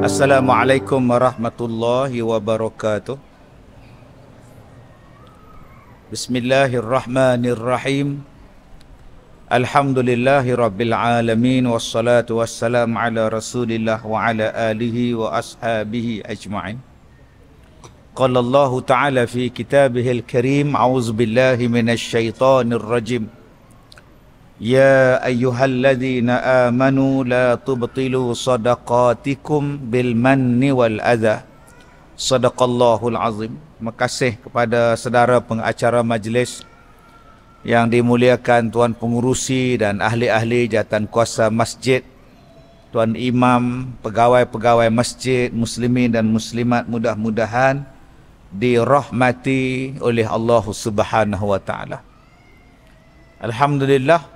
Assalamualaikum warahmatullahi wabarakatuh. Bismillahirrahmanirrahim. Alhamdulillahi rabbil alamin. Wassalatu wassalamu ala rasulillah wa ala alihi wa ashabihi ajma'in. Qala Allah ta'ala fi kitabihil karim. A'udzu billahi minasy syaithanir rajim. Ya ayyuhalladzina amanu la tubtilu sadaqatikum bil manni wal adha. Sadaqallahul azim. Terima kasih kepada saudara pengacara majlis yang dimuliakan, tuan pengurusi dan ahli-ahli jawatan kuasa masjid, tuan imam, pegawai-pegawai masjid, muslimin dan muslimat, mudah-mudahan dirahmati oleh Allah Subhanahu wa taala. Alhamdulillah,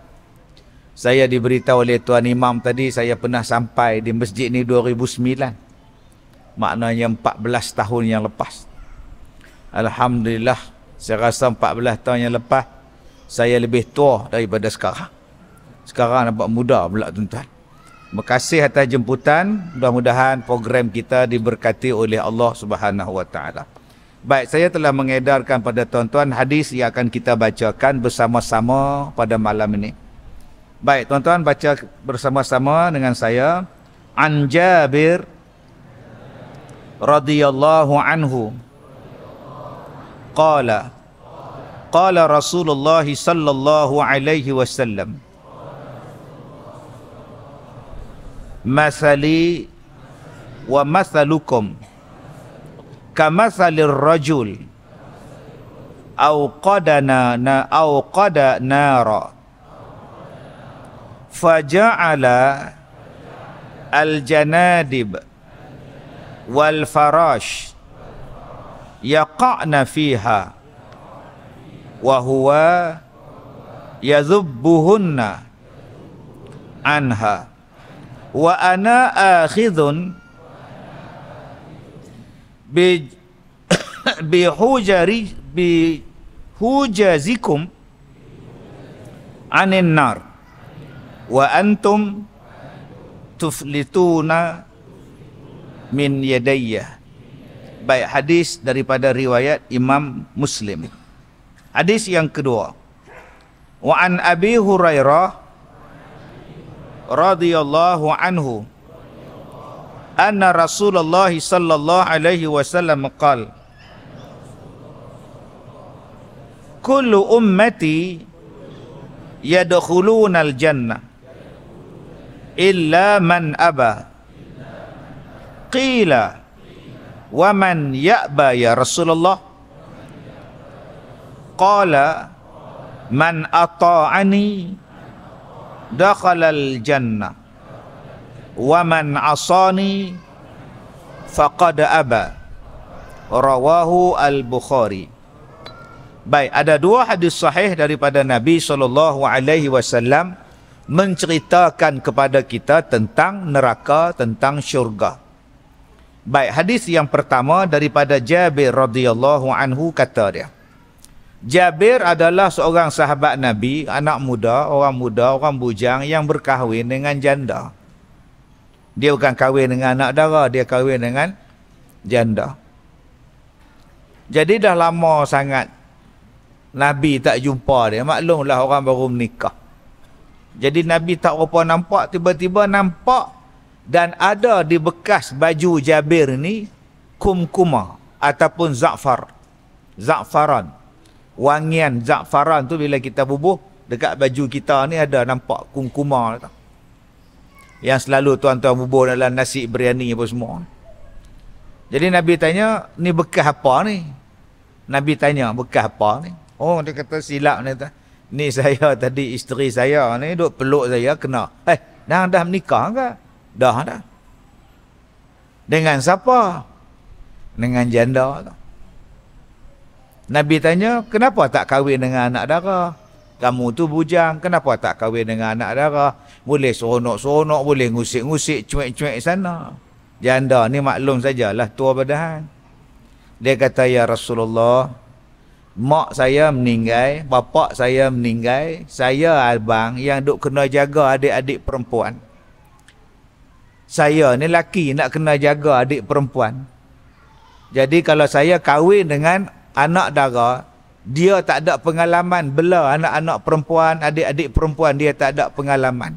saya diberitahu oleh tuan imam tadi, saya pernah sampai di masjid ni 2009. Maknanya 14 tahun yang lepas. Alhamdulillah, saya rasa 14 tahun yang lepas saya lebih tua daripada sekarang. Sekarang nampak muda pula tuan-tuan. Terima kasih atas jemputan. Mudah-mudahan program kita diberkati oleh Allah Subhanahu wa taala. Baik, saya telah mengedarkan pada tuan-tuan hadis yang akan kita bacakan bersama-sama pada malam ini. Baik, tuan-tuan baca bersama-sama dengan saya. An Jabir radhiyallahu anhu qala qala Rasulullah sallallahu alaihi wasallam masali wa masalukum kamathalir rajul qada nara faja'ala al-janadib wal farash yaqa'na fiha wa huwa yadhubbuhunna anha wa ana akhidhun bihujazikum anin nar wa antum tuflituna min yadayya. Baik, hadis daripada riwayat Imam Muslim. Hadis yang kedua. Wa an Abi Hurairah radhiyallahu anhu anna Rasulullah sallallahu alaihi wasallam qala kullu ummati yadkhuluna al-jannah illa man aba. Qila wa man ya'ba ya Rasulullah? Qala man ata'ani dakhala al-jannah wa man asani faqad aba. Rawahu al-Bukhari. Baik, ada dua hadis sahih daripada Nabi SAW menceritakan kepada kita tentang neraka, tentang syurga. Baik, hadis yang pertama daripada Jabir radhiyallahu anhu, kata dia. Jabir adalah seorang sahabat Nabi, anak muda, orang bujang yang berkahwin dengan janda. Dia bukan kahwin dengan anak dara, dia kahwin dengan janda. Jadi dah lama sangat Nabi tak jumpa dia. Maklumlah orang baru menikah. Jadi Nabi tak berapa nampak, tiba-tiba nampak dan ada di bekas baju Jabir ni kumkuma ataupun za'faran. Wangian za'faran tu bila kita bubuh dekat baju kita ni ada nampak kumkuma tu. Yang selalu tuan-tuan bubuh dalam nasi biryani apa semua. Jadi Nabi tanya, ni bekas apa ni? Nabi tanya, bekas apa ni? Oh, dia kata silap ni tu. Ni saya tadi, isteri saya ni duk peluk saya, kena. Dah menikah ke? Dah. Dengan siapa? Dengan janda tu. Nabi tanya, kenapa tak kahwin dengan anak dara? Kamu tu bujang, kenapa tak kahwin dengan anak dara? Boleh seronok-seronok, boleh ngusik-ngusik, cuek-cuek sana. Janda ni maklum sajalah, tua badan. Dia kata, ya Rasulullah, mak saya meninggal, bapak saya meninggal, saya abang yang duk kena jaga adik-adik perempuan. Saya ni laki nak kena jaga adik perempuan. Jadi kalau saya kahwin dengan anak dara, dia tak ada pengalaman bela anak-anak perempuan, adik-adik perempuan, dia tak ada pengalaman.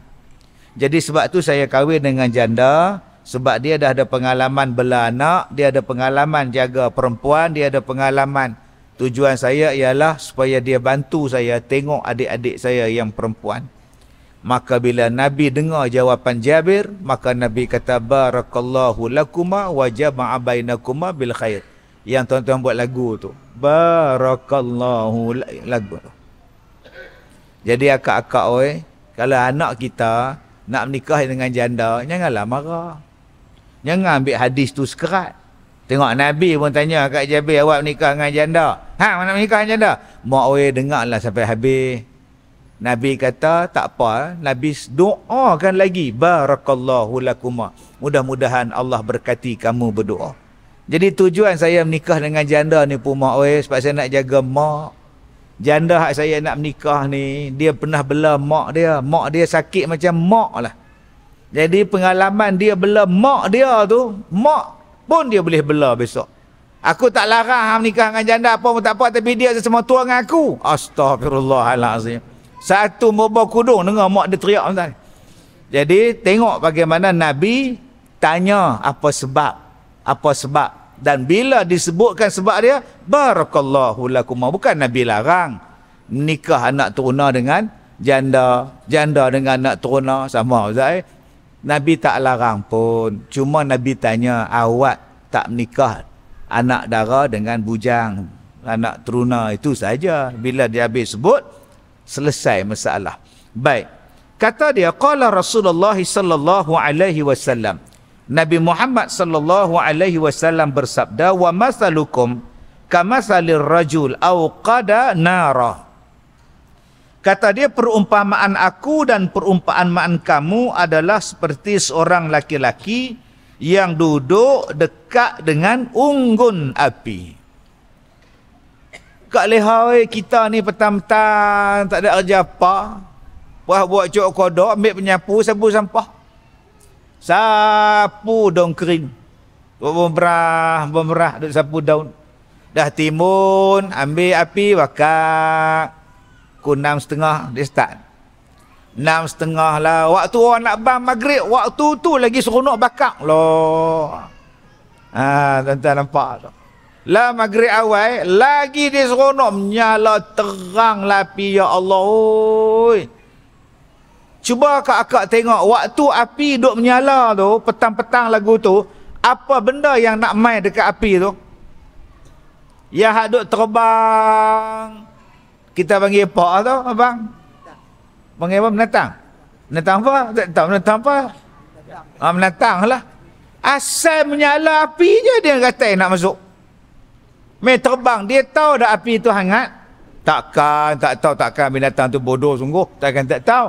Jadi sebab tu saya kahwin dengan janda, sebab dia dah ada pengalaman bela anak, dia ada pengalaman jaga perempuan, dia ada pengalaman. Tujuan saya ialah supaya dia bantu saya tengok adik-adik saya yang perempuan. Maka bila Nabi dengar jawapan Jabir, maka Nabi kata barakallahu lakuma wa jama'a bainakuma bil khair. Yang tuan-tuan buat lagu tu, barakallahu lagu tu. Jadi akak-akak oi, kalau anak kita nak menikah dengan janda, janganlah marah. Jangan ambil hadis tu sekerat. Tengok Nabi pun tanya kat Jabir, awak menikah dengan janda? Ha, mana menikah dengan janda? Mak oi dengarlah sampai habis. Nabi kata tak apa, Nabi doakan lagi barakallahu lakuma. Mudah-mudahan Allah berkati kamu berdoa. Jadi tujuan saya menikah dengan janda ni pun mak oi, sebab saya nak jaga mak. Janda hak saya nak menikah ni, dia pernah bela mak dia. Mak dia sakit macam mak lah. Jadi pengalaman dia bela mak dia tu, mak pun dia boleh bela besok. Aku tak larang menikah dengan janda apa pun tak apa, tapi dia semua tua dengan aku. Astaghfirullahalazim. Satu bobor kudung dengar mak dia teriak tuan. Jadi tengok bagaimana Nabi tanya apa sebab, dan bila disebutkan sebab dia barakallahu lakum, bukan Nabi larang nikah anak teruna dengan janda, janda dengan anak teruna sama Ustaz. Nabi tak larang pun, cuma Nabi tanya awak tak menikah anak dara dengan bujang, anak teruna, itu saja. Bila dia habis sebut, selesai masalah. Baik. Kata dia qala Rasulullah sallallahu alaihi wasallam. Nabi Muhammad sallallahu alaihi wasallam bersabda, wa masalukum kamasalir rajul aw qada nara. Kata dia, perumpamaan aku dan perumpamaan kamu adalah seperti seorang laki-laki yang duduk dekat dengan unggun api. Kak lehai kita ni petang-petang tak ada kerja apa, buat cok kodok, ambil penyapu, sapu sampah, sapu daun kering, bemerah duk sapu daun. Dah timun, ambil api bakar. Pukul 6.30 dia start. 6.30 lah, waktu orang nak bang maghrib, waktu tu lagi seronok bakar loh. Tuan-tuan nampak tu. Lah maghrib awal lagi dia seronok, menyala terang api, ya Allah oi. Cuba akak-akak tengok waktu api duk menyala tu, petang-petang lagu tu, apa benda yang nak main dekat api tu? Yang hak duk terbang, kita panggil apa tu abang? Panggil apa? Menatang? Menatang apa? Tak tahu menatang apa? Menatang lah. Asal menyala api je dia kata nak masuk. Main terbang, dia tahu dah api tu hangat? Takkan binatang tu bodoh sungguh, takkan tak tahu.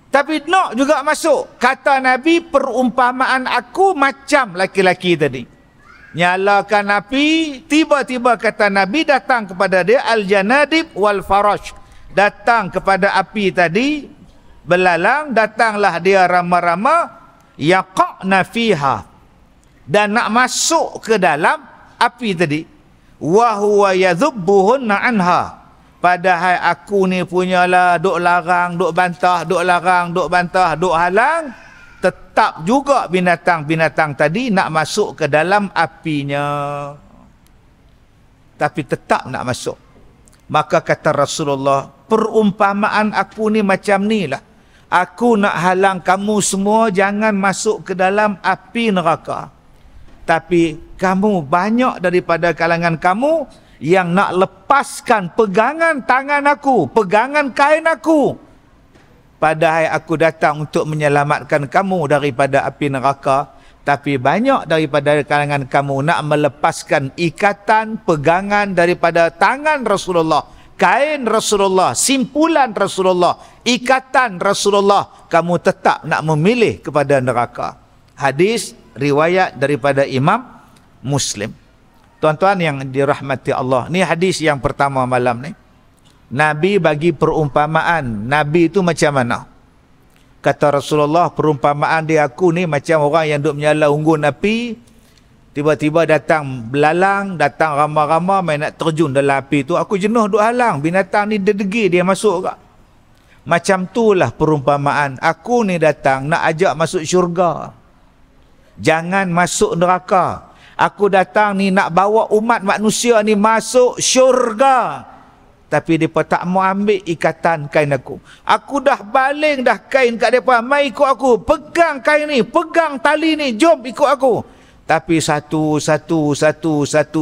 Tapi nak juga masuk. Kata Nabi, perumpamaan aku macam laki-laki tadi. Nyalakan api, tiba-tiba kata Nabi datang kepada dia al-janadib wal farash. Datang kepada api tadi, belalang, datanglah dia rama-rama, yaqa'na fiha, dan nak masuk ke dalam api tadi. Wa huwa yadhubbuhunna anha, padahal aku ni punyalah duk larang, duk bantah, duk larang, duk bantah, duk halang, tetap juga binatang-binatang tadi nak masuk ke dalam apinya, tapi tetap nak masuk. Maka kata Rasulullah, perumpamaan aku ni macam ni lah. Aku nak halang kamu semua jangan masuk ke dalam api neraka. Tapi kamu, banyak daripada kalangan kamu yang nak lepaskan pegangan tangan aku, pegangan kain aku. Padahal aku datang untuk menyelamatkan kamu daripada api neraka. Tapi banyak daripada kalangan kamu nak melepaskan ikatan, pegangan daripada tangan Rasulullah, kain Rasulullah, simpulan Rasulullah, ikatan Rasulullah. Kamu tetap nak memilih kepada neraka. Hadis riwayat daripada Imam Muslim. Tuan-tuan yang dirahmati Allah, ni hadis yang pertama malam ni. Nabi bagi perumpamaan. Nabi itu macam mana? Kata Rasulullah, perumpamaan dia aku ni macam orang yang duk menyala unggun api, tiba-tiba datang belalang, datang ramai-ramai main nak terjun dalam api tu. Aku jenuh duk halang, binatang ni degil dia masuk kak. Macam itulah perumpamaan. Aku ni datang nak ajak masuk syurga, jangan masuk neraka. Aku datang ni nak bawa umat manusia ni masuk syurga, tapi mereka tak mau ambil ikatan kain aku. Aku dah baling dah kain kat mereka. Mai ikut aku. Pegang kain ni. Pegang tali ni. Jom ikut aku. Tapi satu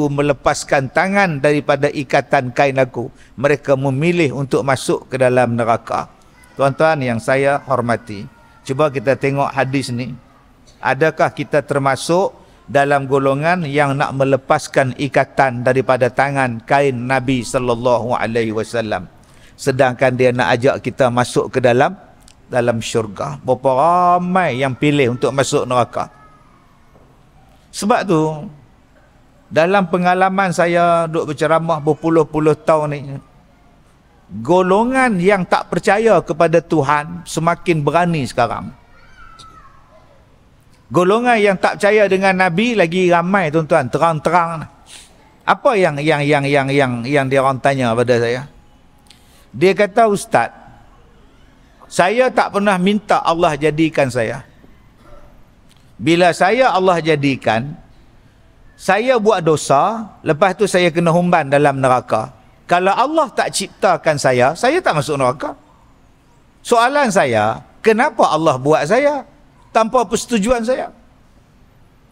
melepaskan tangan daripada ikatan kain aku. Mereka memilih untuk masuk ke dalam neraka. Tuan-tuan yang saya hormati, cuba kita tengok hadis ni. Adakah kita termasuk dalam golongan yang nak melepaskan ikatan daripada tangan kain Nabi sallallahu alaihi wasallam, sedangkan dia nak ajak kita masuk ke dalam syurga? Berapa ramai yang pilih untuk masuk neraka? Sebab tu dalam pengalaman saya duk berceramah berpuluh-puluh tahun ni, golongan yang tak percaya kepada Tuhan semakin berani sekarang. Golongan yang tak percaya dengan Nabi lagi ramai, tuan-tuan, terang-terang. Apa yang dia orang tanya pada saya? Dia kata, Ustaz, saya tak pernah minta Allah jadikan saya. Bila saya Allah jadikan, saya buat dosa, lepas tu saya kena humban dalam neraka. Kalau Allah tak ciptakan saya tak masuk neraka. Soalan saya, kenapa Allah buat saya tanpa persetujuan saya?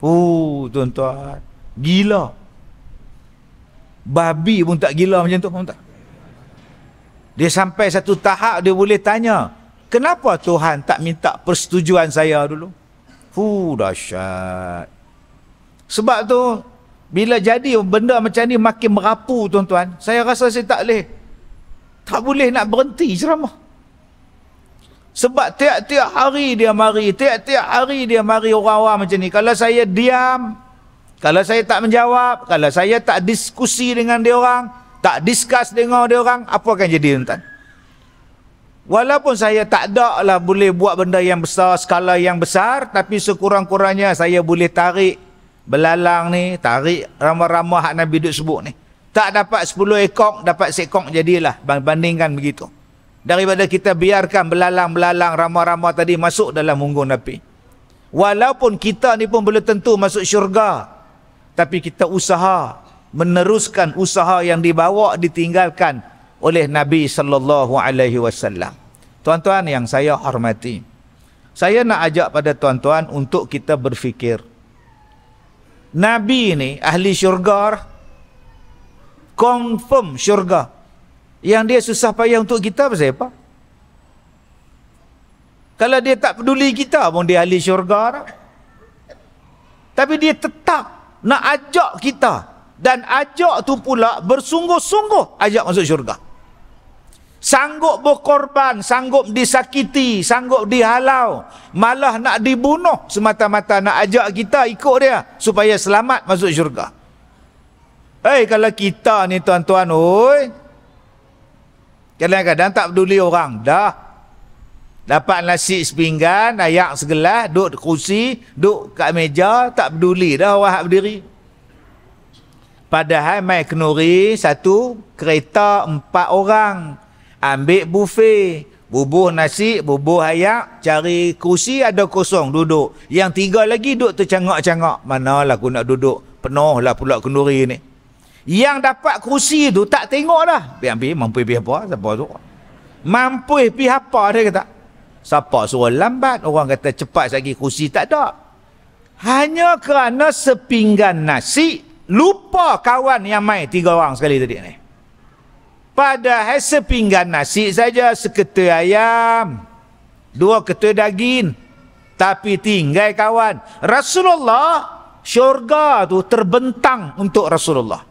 Tuan-tuan, gila. Babi pun tak gila macam tu, tak? Dia sampai satu tahap dia boleh tanya, kenapa Tuhan tak minta persetujuan saya dulu? Dahsyat. Sebab tu bila jadi benda macam ni makin merapu, tuan-tuan, saya rasa saya tak boleh nak berhenti ceramah. Sebab tiap-tiap hari dia mari orang-orang macam ni. Kalau saya diam, kalau saya tak menjawab, kalau saya tak diskusi dengan dia orang, tak discuss dengan dia orang, apa akan jadi, tuan-tuan? Walaupun saya tak ada lah boleh buat benda yang besar, skala yang besar, tapi sekurang-kurangnya saya boleh tarik belalang ni, tarik ramah-ramah hak Nabi duk sebut ni. Tak dapat 10 ekor, dapat sekok jadilah, bandingkan begitu. Daripada kita biarkan belalang-belalang ramah-ramah tadi masuk dalam unggun api. Walaupun kita ni pun belum tentu masuk syurga, tapi kita usaha meneruskan usaha yang dibawa, ditinggalkan oleh Nabi sallallahu alaihi wasallam. Tuan-tuan yang saya hormati, saya nak ajak pada tuan-tuan untuk kita berfikir. Nabi ni ahli syurga, confirm syurga. Yang dia susah payah untuk kita pasal apa? Kalau dia tak peduli kita pun dia ahli syurga. Tapi dia tetap nak ajak kita, dan ajak tu pula bersungguh-sungguh ajak masuk syurga. Sanggup berkorban, sanggup disakiti, sanggup dihalau, malah nak dibunuh semata-mata nak ajak kita ikut dia supaya selamat masuk syurga. Kalau kita ni, tuan-tuan, kadang-kadang tak peduli orang, dah dapat nasi sepinggan, ayak segelas, duduk kursi, duduk kat meja, tak peduli dah orang hak berdiri. Padahal mai kenuri satu kereta 4 orang, ambil buffet, bubuh nasi, bubuh ayak, cari kursi ada kosong, duduk. Yang 3 lagi duduk tercangak-cangak. Manalah aku nak duduk, penuh lah pula kenduri ni. Yang dapat kursi tu tak tengok dah. Ambil mampu pergi apa? Siapa tu? Mampu pergi apa, dia kata. Siapa suruh lambat? Orang kata cepat lagi, kursi tak ada. Hanya kerana sepinggan nasi, lupa kawan yang mai 3 orang sekali tadi ni. Padahal sepinggan nasi saja, seketul ayam, 2 ketul daging, tapi tinggal kawan. Rasulullah, syurga tu terbentang untuk Rasulullah.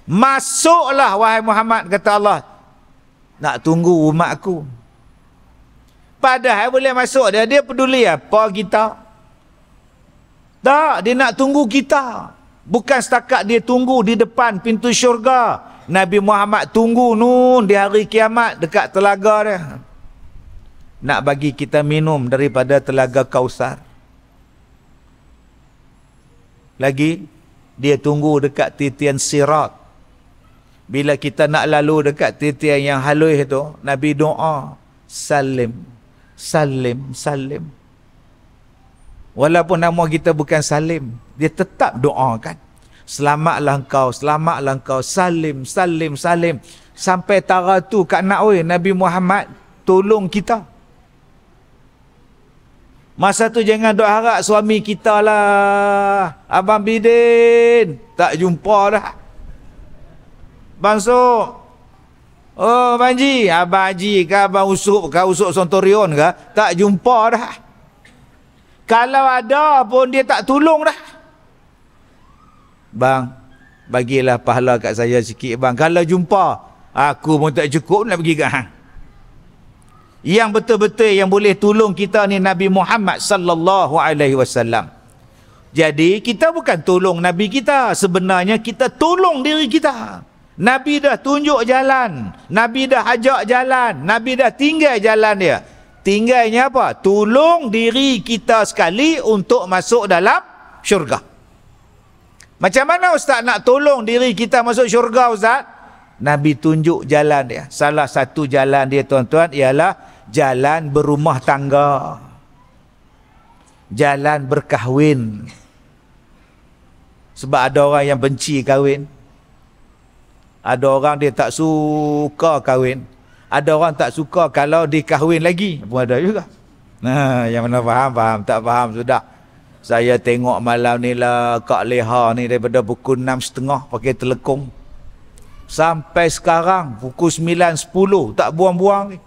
Masuklah wahai Muhammad, kata Allah. Nak tunggu umat aku. Padahal boleh masuk dia peduli apa kita? Tak, dia nak tunggu kita. Bukan setakat dia tunggu di depan pintu syurga. Nabi Muhammad tunggu nun di hari kiamat dekat telaga dia. nak bagi kita minum daripada telaga Kausar. Lagi, dia tunggu dekat titian Sirat. Bila kita nak lalu dekat titian yang halus itu, Nabi doa, salim, salim, salim. Walaupun nama kita bukan Salim, dia tetap doakan. Selamatlah engkau, salim, salim, salim. Sampai tara tu kat nak Nabi Muhammad tolong kita. Masa tu jangan duk harap suami kita lah. Abang Bidin, tak jumpa dah. Bang Sok, oh Abang Ji, Abang Haji ke Abang Usuk ke Usuk Sontorion ke, tak jumpa dah. Kalau ada pun dia tak tolong dah. Bang, bagilah pahala kat saya sikit bang. Kalau jumpa, aku pun tak cukup nak pergi kat hang. Yang betul-betul yang boleh tolong kita ni Nabi Muhammad sallallahu alaihi wasallam. Jadi kita bukan tolong Nabi kita, sebenarnya kita tolong diri kita. Nabi dah tunjuk jalan, Nabi dah ajak jalan, Nabi dah tinggal jalan dia. Tinggalnya apa? Tolong diri kita sekali untuk masuk dalam syurga. Macam mana Ustaz nak tolong diri kita masuk syurga Ustaz? Nabi tunjuk jalan dia. Salah satu jalan dia tuan-tuan ialah jalan berumah tangga. Jalan berkahwin. Sebab ada orang yang benci kahwin. Ada orang dia tak suka kahwin. Ada orang tak suka kalau dikahwin lagi. Pun ada juga. Nah, yang mana faham, faham. Tak faham, sudah. Saya tengok malam ni lah Kak Leha ni daripada pukul 6.30 pakai telekong. Sampai sekarang pukul 9.10 tak buang-buang ni.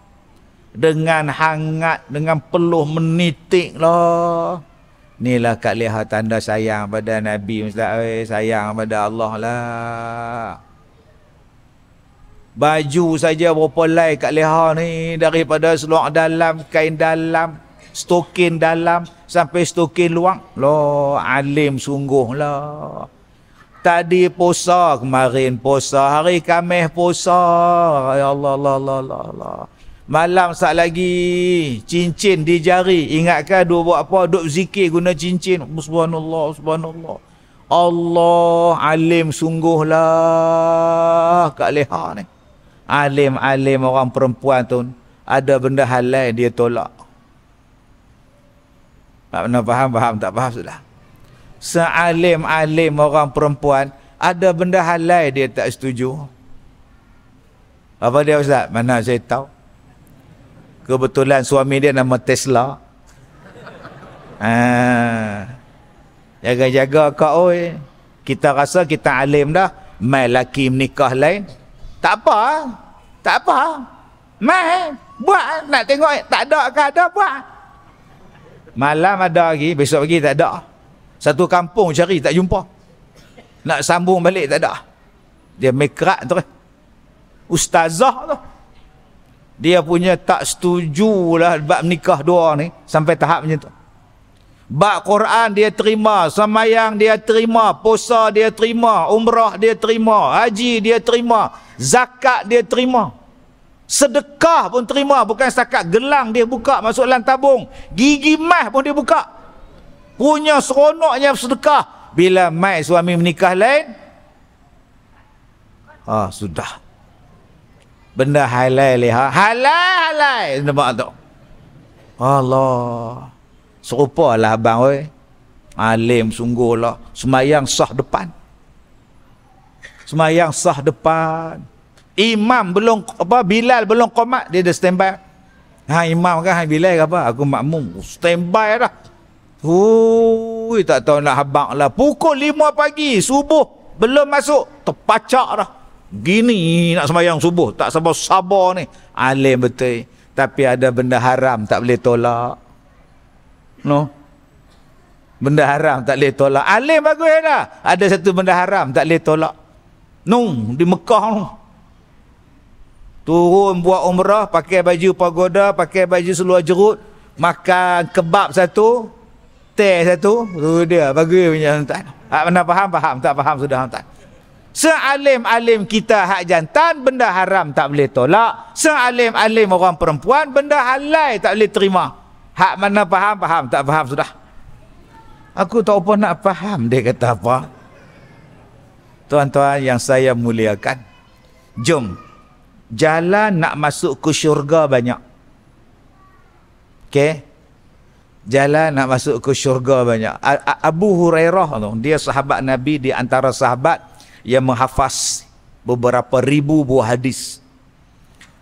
Dengan hangat, dengan peluh menitik lah. Inilah Kak Leha tanda sayang pada Nabi Ustaz. Sayang pada Allah lah. Baju saja berapa lai Kak Leha ni, daripada seluar dalam, kain dalam, stokin dalam sampai stokin luar. Loh, alim sungguh lah. Tadi puasa, kemarin puasa, hari Khamis puasa. Ya Allah, Allah, Allah, Allah, Allah. Malam sat lagi cincin di jari. Ingatkan duk buat apa? Duk zikir guna cincin. Subhanallah, subhanallah. Allah alim sungguh lah Kak Leha ni. Alim-alim orang perempuan tu, ada benda halal dia tolak. Tak pernah faham, faham tak faham sudah. Sealim-alim orang perempuan, ada benda halal dia tak setuju. Apa dia Ustaz? Mana saya tahu. Kebetulan suami dia nama Tesla. Jaga-jaga kak oi. Kita rasa kita alim dah, mai laki menikah lain. Tak apa. Tak apa. Mai buat, nak tengok tak ada ke ada buat. Malam ada lagi, besok pagi tak ada. Satu kampung cari tak jumpa. Nak sambung balik tak ada. Dia mekrak terus. Ustazah tu. Dia punya tak setujulah bab nikah dua ni sampai tahap macam tu. Bab Quran dia terima, sembahyang dia terima, puasa dia terima, umrah dia terima, haji dia terima, zakat dia terima. Sedekah pun terima, bukan setakat gelang dia buka masuk dalam tabung, gigi mah pun dia buka. Punya seronoknya sedekah. Bila mai suami menikah lain, sudah. Benda halal lihat. Halal. Nampak tak? Allah. Serupalah abang oi. Alim sungguhlah. Semayang sah depan. Semayang sah depan. Imam belum Bilal belum qomat, dia dah standby. Imam kan Bilal ke apa? Aku makmum. Standby dah. Tak tahu nak habaq lah. Pukul 5 pagi subuh belum masuk, terpacak dah. Gini nak sembahyang subuh, tak sabar-sabar ni. Alim betul. Tapi ada benda haram tak boleh tolak. No. Benda haram tak boleh tolak. Alim bagus dah. Ada satu benda haram tak boleh tolak. No, di Mekah no. Turun buat umrah, pakai baju pagoda, pakai baju seluar jerut, makan kebab satu, teh satu, tu dia bagus punya tuan. Tak pernah faham, tak faham sudah tuan. Sealim-alim kita hak jantan, benda haram tak boleh tolak. Sealim-alim orang perempuan, benda halal tak boleh terima. Hak mana faham, faham. Tak faham, sudah. Aku tak apa nak faham dia kata apa. Tuan-tuan yang saya muliakan, jom. Jalan nak masuk ke syurga banyak. Okey? Jalan nak masuk ke syurga banyak. Abu Hurairah tu, dia sahabat Nabi, di antara sahabat yang menghafaz beberapa ribu buah hadis.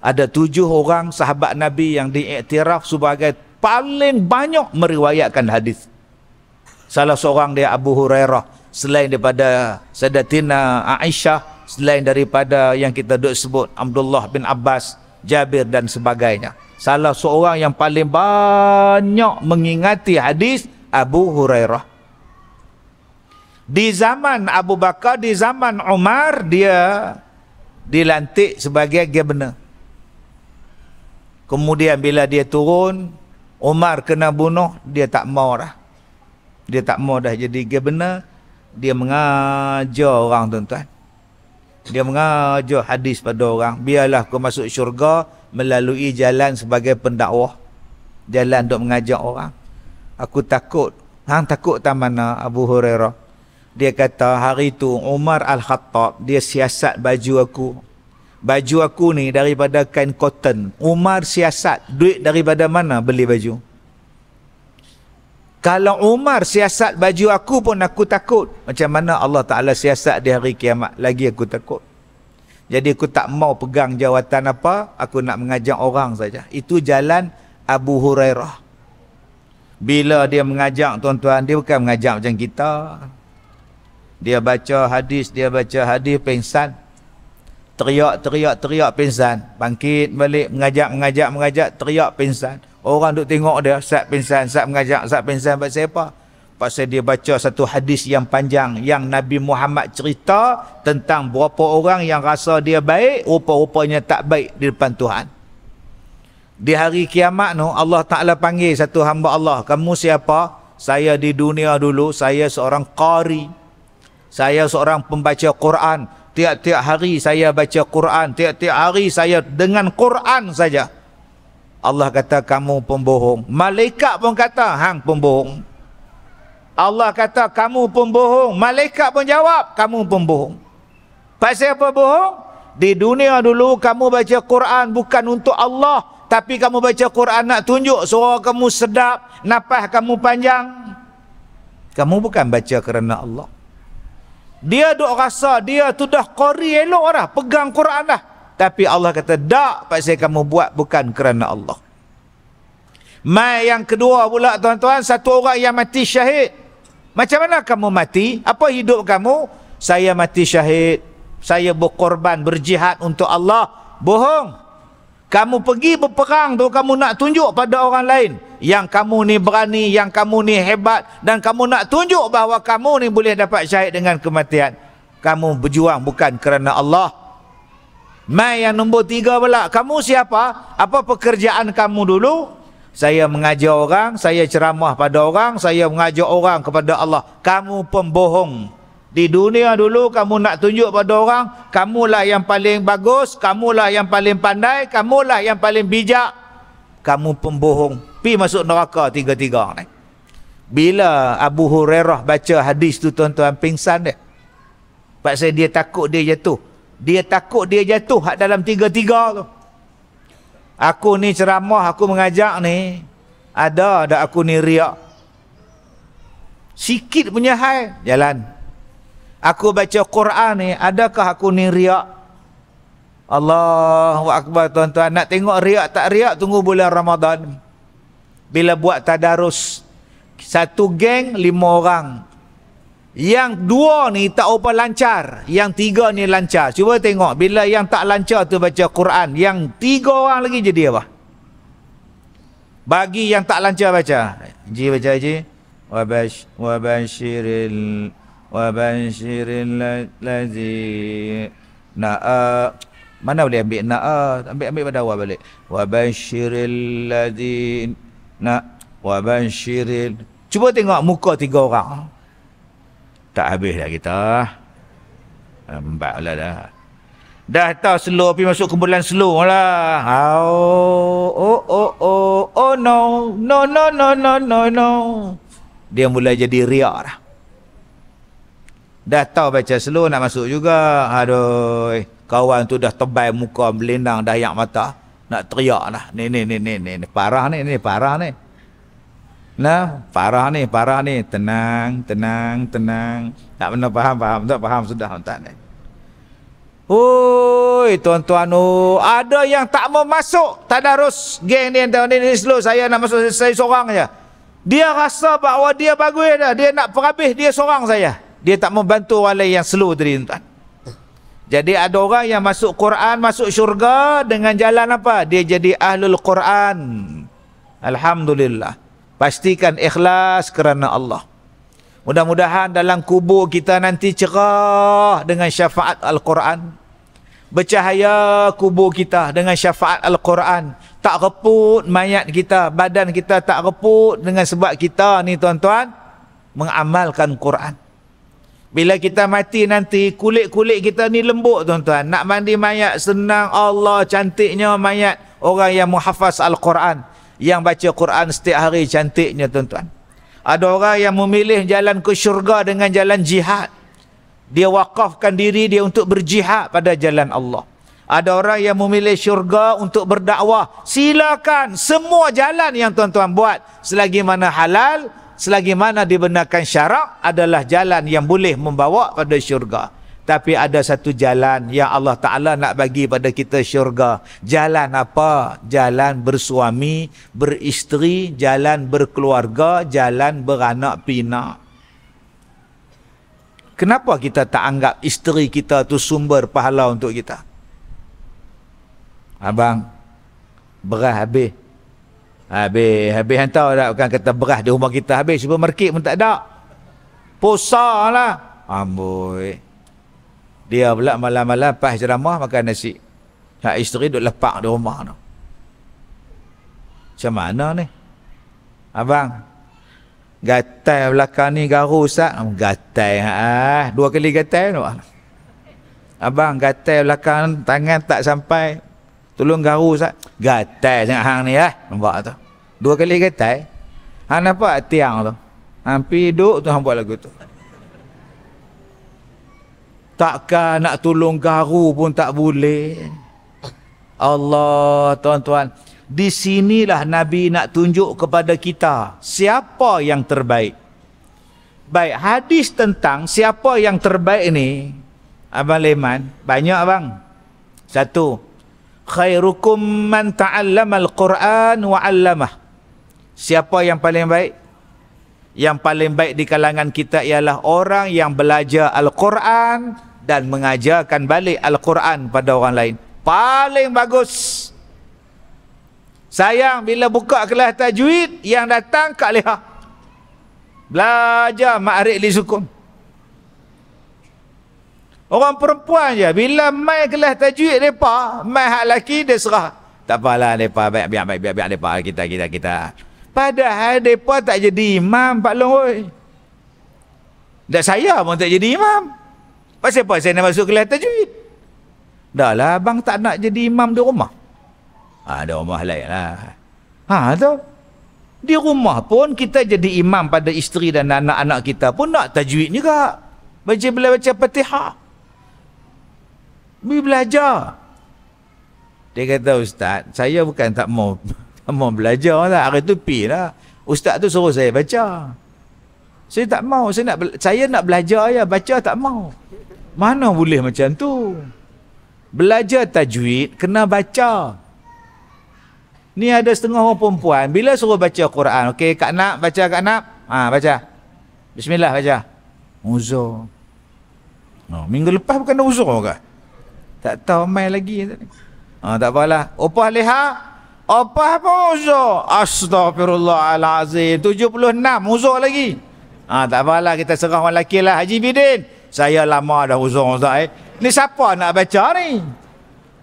Ada 7 orang sahabat Nabi yang diiktiraf sebagai paling banyak meriwayatkan hadis. Salah seorang dia Abu Hurairah, selain daripada Sayyidatina Aisyah, selain daripada yang kita duk sebut Abdullah bin Abbas, Jabir dan sebagainya. Salah seorang yang paling banyak mengingati hadis, Abu Hurairah. Di zaman Abu Bakar, di zaman Umar, dia dilantik sebagai governor. Kemudian bila dia turun, Umar kena bunuh, dia tak mau dah. Dia tak mau dah jadi governor. Dia mengajar orang, tuan-tuan. Dia mengajar hadis pada orang. Biarlah kau masuk syurga melalui jalan sebagai pendakwah. Jalan untuk mengajar orang. Aku takut. Hang takut tak mana, Abu Hurairah? Dia kata hari tu Umar Al-Khattab, dia siasat baju aku. Baju aku ni daripada kain cotton. Umar siasat duit daripada mana beli baju. Kalau Umar siasat baju aku pun aku takut. Macam mana Allah Ta'ala siasat di hari kiamat, lagi aku takut. Jadi aku tak mau pegang jawatan apa, aku nak mengajar orang saja. Itu jalan Abu Hurairah. Bila dia mengajak, tuan-tuan, dia bukan mengajak macam kita. Dia baca hadis, pengsan. Teriak, pengsan. Bangkit balik, mengajak, teriak, pengsan. Orang duk tengok dia, sat pengsan, sat mengajak, sat pengsan. Pasal apa? Pasal dia baca satu hadis yang panjang, yang Nabi Muhammad cerita tentang berapa orang yang rasa dia baik, rupa-rupanya tak baik di depan Tuhan. Di hari kiamat tu, Allah Ta'ala panggil satu hamba Allah. Kamu siapa? Saya di dunia dulu, saya seorang qari. Saya seorang pembaca Quran. Tiap-tiap hari saya baca Quran. Tiap-tiap hari saya dengan Quran saja. Allah kata kamu pembohong. Malaikat pun kata hang pembohong. Allah kata kamu pembohong. Malaikat pun jawab kamu pembohong. Pasal apa bohong? Di dunia dulu kamu baca Quran bukan untuk Allah, tapi kamu baca Quran nak tunjuk suara kamu sedap, nafas kamu panjang. Kamu bukan baca kerana Allah. Dia duk rasa dia tu dah qari elok dah, pegang Quran dah. Tapi Allah kata tak, pasal kamu buat bukan kerana Allah. Mai yang kedua pula, tuan-tuan, satu orang yang mati syahid. Macam mana kamu mati? Apa hidup kamu? Saya mati syahid. Saya berkorban, berjihad untuk Allah. Bohong. Kamu pergi berperang tu, kamu nak tunjuk pada orang lain yang kamu ni berani, yang kamu ni hebat, dan kamu nak tunjuk bahawa kamu ni boleh dapat syahid dengan kematian. Kamu berjuang bukan kerana Allah. Mai yang nombor 3 pula, kamu siapa? Apa pekerjaan kamu dulu? Saya mengajar orang, saya ceramah pada orang, saya mengajar orang kepada Allah. Kamu pembohong. Di dunia dulu kamu nak tunjuk pada orang, kamulah yang paling bagus, kamulah yang paling pandai, kamulah yang paling bijak. Kamu pembohong. Pi masuk neraka tiga-tiga ni. Bila Abu Hurairah baca hadis tu, tuan-tuan, pingsan dia. Pasal dia takut dia jatuh. Dia takut dia jatuh hak dalam tiga-tiga tu. Aku ni ceramah, aku mengajak ni, ada aku ni riak. Sikit punya hal, jalan. Aku baca Quran ni, adakah aku ni riak? Allahu Akbar, tuan-tuan. Nak tengok riak tak riak, tunggu bulan Ramadan. Bila buat tadarus, satu geng 5 orang. Yang 2 ni tak apa lancar, yang 3 ni lancar. Cuba tengok, bila yang tak lancar tu baca Quran, yang 3 orang lagi jadi apa? Bagi yang tak lancar baca. Haji baca haji. Wabashiril ladzi na'a. Mana boleh ambil na'a? Ambil pada awal balik. Wabashiril ladzi wabashiril. Cuba tengok muka 3 orang. Tak habis dah kita. Lambat lah dah. Dah tahu slow pergi masuk kumpulan slow lah. Oh no. No. Dia mula jadi riak dah. Dah tahu baca slow nak masuk juga. Aduh, kawan tu dah tebal muka, melindang dayak mata, nak teriak dah. Ni parah ni. Nah, parah ni. Tenang. Tak pernah faham sudah tak ni. Oi, tuan-tuan, ada yang tak mau masuk tadarus geng ni slow, saya nak masuk saya seorang aja. Dia rasa bahawa dia bagus dah, dia nak perhabis dia seorang saya. Dia tak mau bantu orang lain yang slow tadi, tuan. Jadi ada orang yang masuk Quran, masuk syurga dengan jalan apa? Dia jadi ahlul Quran. Alhamdulillah. Pastikan ikhlas kerana Allah. Mudah-mudahan dalam kubur kita nanti cerah dengan syafaat Al-Quran. Bercahaya kubur kita dengan syafaat Al-Quran. Tak reput mayat kita, badan kita tak reput dengan sebab kita ni tuan-tuan mengamalkan Quran. Bila kita mati nanti, kulit-kulit kita ni lembut tuan-tuan. Nak mandi mayat senang. Allah, cantiknya mayat orang yang muhafaz Al-Quran, yang baca Quran setiap hari, cantiknya tuan-tuan. Ada orang yang memilih jalan ke syurga dengan jalan jihad. Dia wakafkan diri dia untuk berjihad pada jalan Allah. Ada orang yang memilih syurga untuk berdakwah. Silakan, semua jalan yang tuan-tuan buat, selagi mana halal, selagi mana dibenarkan syarak, adalah jalan yang boleh membawa pada syurga. Tapi ada satu jalan yang Allah Ta'ala nak bagi pada kita syurga. Jalan apa? Jalan bersuami, beristeri, jalan berkeluarga, jalan beranak pinak. Kenapa kita tak anggap isteri kita tu sumber pahala untuk kita? Abang, beras habis. Habis hantar tak? Bukan kata beras di rumah kita habis, supermarket pun tak ada. Puasa lah. Amboi. Dia pula malam-malam pas ceramah makan nasi. Hak isteri duduk lepak di rumah tu. Macam mana ni? Abang, gatai belakang ni garu Ustaz. Gatai, 2 kali gatai tu. Abang, gatai belakang tangan tak sampai, tolong garu Ustaz. Gatai sangat hang ni nampak tu. 2 kali gatai. Hang nampak tiang tu. Hampir duduk tu hang buat lagu tu. Takkan nak tolong garu pun tak boleh. Allah, tuan-tuan, di sinilah Nabi nak tunjuk kepada kita siapa yang terbaik. Baik, hadis tentang siapa yang terbaik ni, Abang Leman, banyak abang. 1, khairukum man ta'allama al-Quran wa 'allamah. Siapa yang paling baik? Yang paling baik di kalangan kita ialah orang yang belajar Al-Quran dan mengajarkan balik Al-Quran pada orang lain. Paling bagus. Sayang bila buka kelas tajwid, yang datang Kak Leha belajar Ma'arif li Sukun. Orang perempuan je, bila mai kelas tajwid mereka, mai hak lelaki dia serah. Tak apalah mereka, biar mereka, kita. Padahal mereka tak jadi imam, Pak Long. Dan saya pun tak jadi imam. Pasal apa saya nak masuk kelas tajwid? Dah lah, abang tak nak jadi imam di rumah. Ada rumah lain lah. Tu. Di rumah pun kita jadi imam pada isteri dan anak-anak kita pun nak tajwid juga. Baca Fatihah. Belajar. Dia kata, Ustaz, saya bukan tak mau belajar lah. Hari tu pi lah. Ustaz tu suruh saya baca. Saya tak mau. Saya nak belajar ya, baca tak mau. Mana boleh macam tu? Belajar tajwid kena baca. Ni ada setengah orang perempuan bila suruh baca Quran, okey Kak Nak baca, Kak Nak. Baca. Bismillah baca. Uzur. Minggu lepas bukan uzur ke? Tak tahu mai lagi tadi. Tak apalah. Opah Leha, opah apa uzur? Astagfirullahalazim. 76 uzur lagi. Tak apalah, kita serah orang lelaki lah. Haji Bidin, saya lama dah uzur Ustaz. Ni siapa nak baca ni?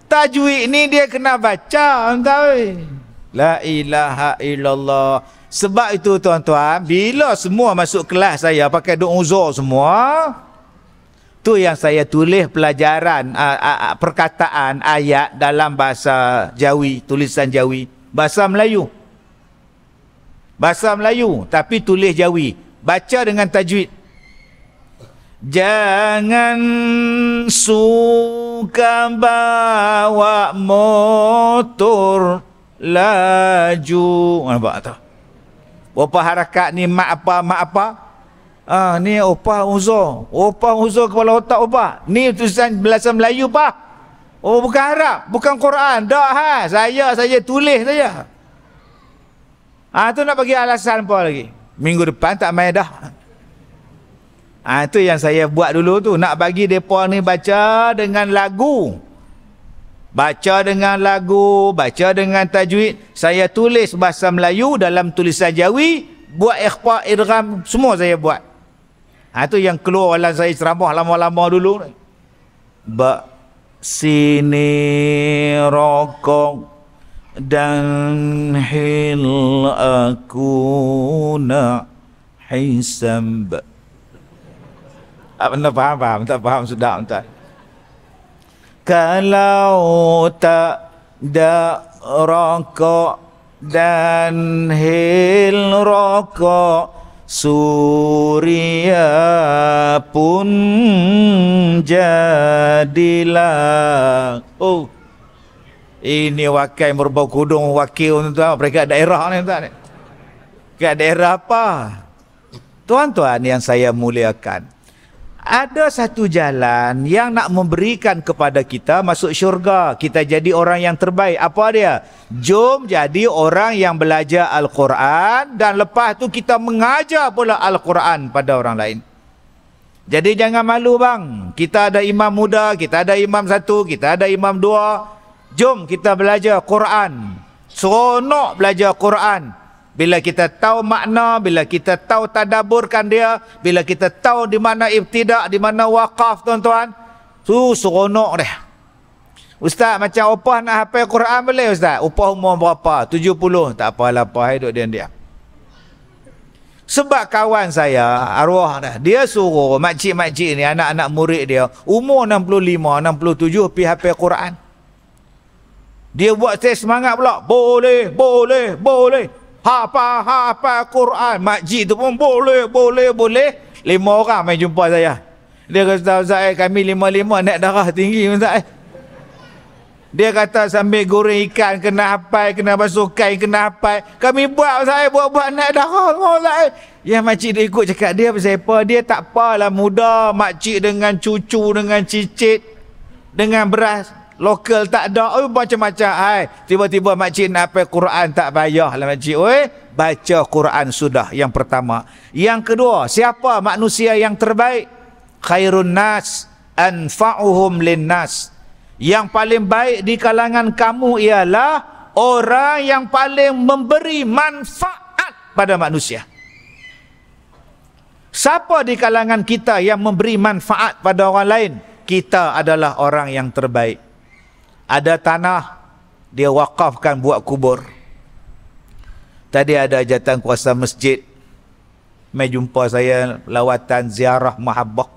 Tajwid ni dia kena baca, tahu? La ilaha illallah. Sebab itu tuan-tuan, bila semua masuk kelas saya pakai doa uzur semua, Tu yang saya tulis pelajaran perkataan ayat dalam bahasa Jawi, tulisan Jawi, bahasa Melayu. Bahasa Melayu tapi tulis Jawi, baca dengan tajwid. Jangan suka bawa motor laju. Nampak tak? Berapa harakat ni mak apa? Ni opah uzur. Opah uzur kepala otak opah. Ni tulisan bahasa Melayu pak. Oh bukan Arab, bukan Quran. Dah saya tulis saja. Tu nak bagi alasan apa lagi? Minggu depan tak main dah. Itu yang saya buat dulu tu, nak bagi depa ni baca dengan lagu. Baca dengan lagu, baca dengan tajwid. Saya tulis bahasa Melayu dalam tulisan Jawi, buat ikhfa, idgham, semua saya buat. Itu yang keluar dalam saya ceramah lama-lama dulu. Bak sini rokok dan hil aku nak hisam. Anda faham? Tak faham sudah entah. Kalau tak ada rokok dan hil rokok, Suria pun jadilah. Oh, ini wakil merbau kudung wakil tuan, mereka daerah ni tuan. Ke daerah apa? Tuan-tuan yang saya muliakan, ada satu jalan yang nak memberikan kepada kita masuk syurga, kita jadi orang yang terbaik. Apa dia? Jom jadi orang yang belajar Al-Quran dan lepas tu kita mengajar pula Al-Quran pada orang lain. Jadi jangan malu bang. Kita ada imam muda, kita ada imam satu, kita ada imam dua. Jom kita belajar Quran. Seronok belajar Quran. Bila kita tahu makna, bila kita tahu tadaburkan dia, bila kita tahu di mana ibtidak, di mana waqaf tuan-tuan, tu seronok dia. Ustaz, macam opah nak hafal Quran boleh ustaz? Opah umur berapa? 70. Tak apalah, apa hidup dia. Sebab kawan saya, arwah dah, dia suruh makcik-makcik ni, anak-anak murid dia, umur 65, 67 pergi hafal Quran. Dia buat saya semangat pula. Boleh. Hafal Quran. Makcik tu pun boleh. 5 orang main jumpa saya. Dia kata, Ustaz, kami 55 naik darah tinggi Ustaz. Dia kata sambil goreng ikan kena hafal, kena basuh kain kena hafal. Kami buat Ustaz, buat naik darah Ustaz. Yang makcik dia ikut cakap dia pasal apa? Dia tak apalah muda, makcik dengan cucu, dengan cicit, dengan beras lokal tak ada, macam-macam. Tiba-tiba makcik nak hafal Quran, tak payahlah makcik. Baca Quran sudah yang pertama. Yang kedua, siapa manusia yang terbaik? Khairun nas anfa'uhum linnas. Yang paling baik di kalangan kamu ialah orang yang paling memberi manfaat pada manusia. Siapa di kalangan kita yang memberi manfaat pada orang lain? Kita adalah orang yang terbaik. Ada tanah, dia wakafkan buat kubur. Tadi ada jawatan kuasa masjid mai jumpa saya lawatan ziarah mahabbah.